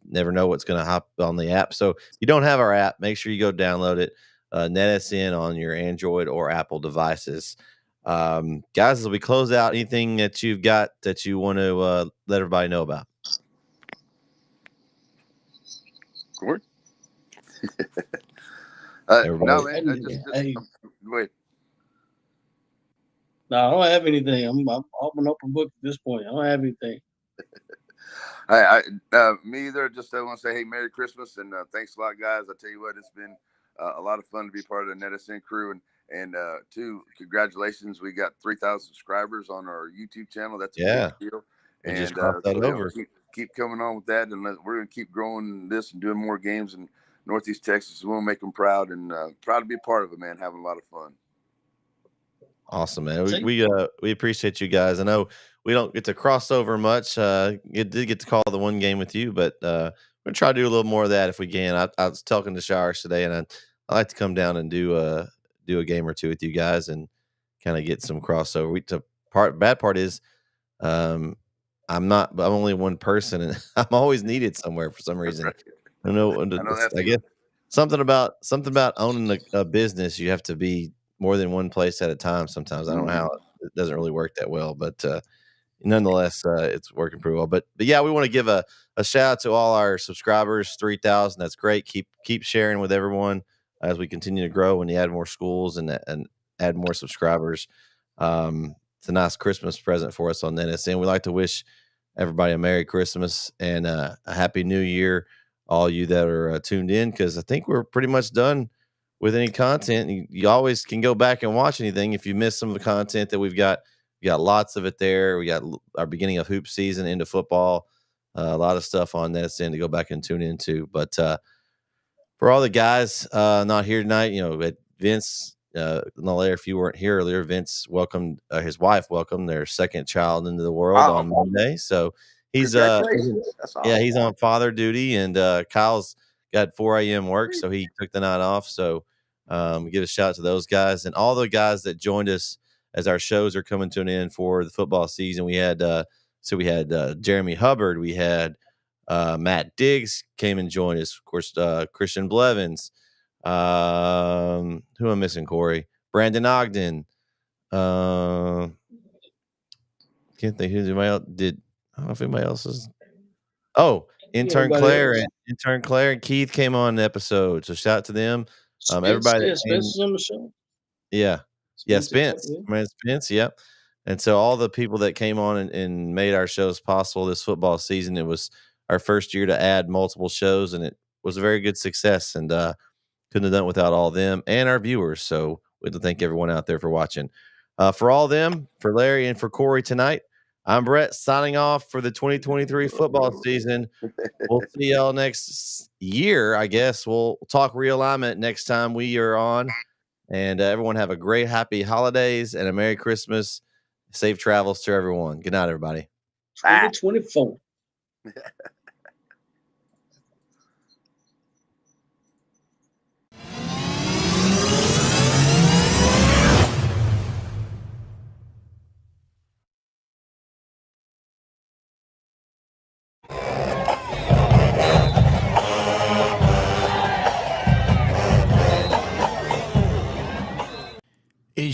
never know what's going to hop on the app. So if you don't have our app, make sure you go download it, NETSN, on your Android or Apple devices. Guys, as we close out, anything that you've got that you want to let everybody know about? Gord? No, man. Go ahead. No, I don't have anything. I'm an open book at this point. I don't have anything. Me either. Just want to say, hey, Merry Christmas, and thanks a lot, guys. I tell you what, it's been a lot of fun to be part of the NETSN crew, and two, congratulations, we got 3,000 subscribers on our YouTube channel. That's a big deal. And just crossed that over. Keep coming on with that, and we're going to keep growing this and doing more games in Northeast Texas. We'll make them proud, and proud to be a part of it, man. Having a lot of fun. Awesome, man. We appreciate you guys. I know we don't get to cross over much. It did get to call the one game with you, but we're gonna try to do a little more of that if we can. I was talking to Shires today, and I like to come down and do a game or two with you guys and kind of get some crossover. Bad part is, I'm only one person, and I'm always needed somewhere for some reason. I know I guess something about owning a business. You have to be more than one place at a time sometimes. I don't know how it doesn't really work that well, but nonetheless, it's working pretty well. But yeah, we want to give a shout out to all our subscribers, 3,000. That's great. Keep sharing with everyone as we continue to grow and you add more schools and add more subscribers. It's a nice Christmas present for us on NETSN. We like to wish everybody a Merry Christmas and a Happy New Year, all you that are tuned in, because I think we're pretty much done with any content. You always can go back and watch anything if you miss some of the content that we've got. We got lots of it there. We got our beginning of hoop season into football, a lot of stuff on NETSN to go back and tune into. But for all the guys not here tonight, Vince, Nolaire, if you weren't here earlier, Vince welcomed his wife, welcomed their second child into the world on Monday. So he's he's on father duty, and Kyle's got 4 a.m. work, so he took the night off. So give a shout out to those guys and all the guys that joined us as our shows are coming to an end for the football season. We had Jeremy Hubbard, we had Matt Diggs came and joined us, of course, Christian Blevins. Who am I missing, Corey? Brandon Ogden. Can't think who anybody else did. I don't know if anybody else is. Oh, Intern Claire and Keith came on the episode, so shout out to them. Everybody, Spence on the show. Spence, yep. And so all the people that came on and made our shows possible this football season, it was our first year to add multiple shows, and it was a very good success, and couldn't have done it without all of them and our viewers. So we'd like to thank everyone out there for watching. For all of them, for Larry and for Corey tonight, I'm Brett signing off for the 2023 football season. We'll see y'all next year, I guess. We'll talk realignment next time we are on. And everyone have a great, happy holidays and a Merry Christmas. Safe travels to everyone. Good night, everybody. 2024.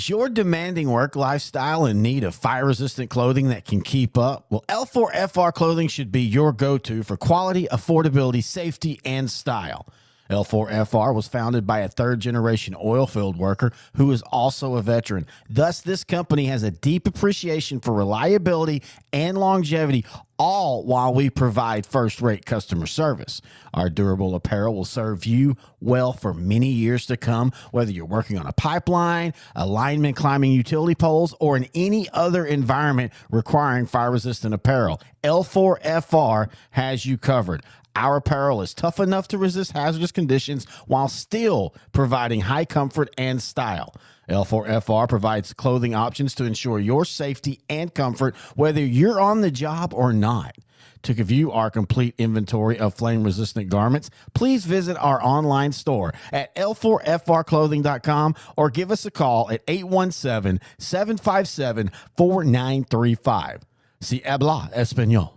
Is your demanding work lifestyle in need of fire-resistant clothing that can keep up? Well, L4FR clothing should be your go-to for quality, affordability, safety, and style. L4FR was founded by a third-generation oil field worker who is also a veteran. Thus, this company has a deep appreciation for reliability and longevity, all while we provide first-rate customer service. Our durable apparel will serve you well for many years to come, whether you're working on a pipeline, a lineman climbing utility poles, or in any other environment requiring fire-resistant apparel. L4FR has you covered. Our apparel is tough enough to resist hazardous conditions while still providing high comfort and style. L4FR provides clothing options to ensure your safety and comfort, whether you're on the job or not. To view our complete inventory of flame-resistant garments, please visit our online store at l4frclothing.com or give us a call at 817-757-4935. Si habla español.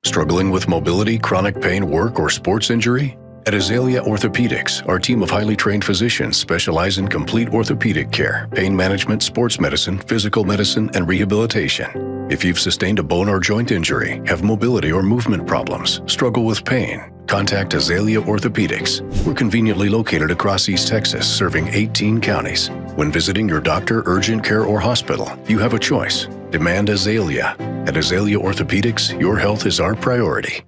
Struggling with mobility, chronic pain, work, or sports injury? At Azalea Orthopedics, our team of highly trained physicians specialize in complete orthopedic care, pain management, sports medicine, physical medicine, and rehabilitation. If you've sustained a bone or joint injury, have mobility or movement problems, struggle with pain, contact Azalea Orthopedics. We're conveniently located across East Texas, serving 18 counties. When visiting your doctor, urgent care, or hospital, you have a choice. Demand Azalea. At Azalea Orthopedics, your health is our priority.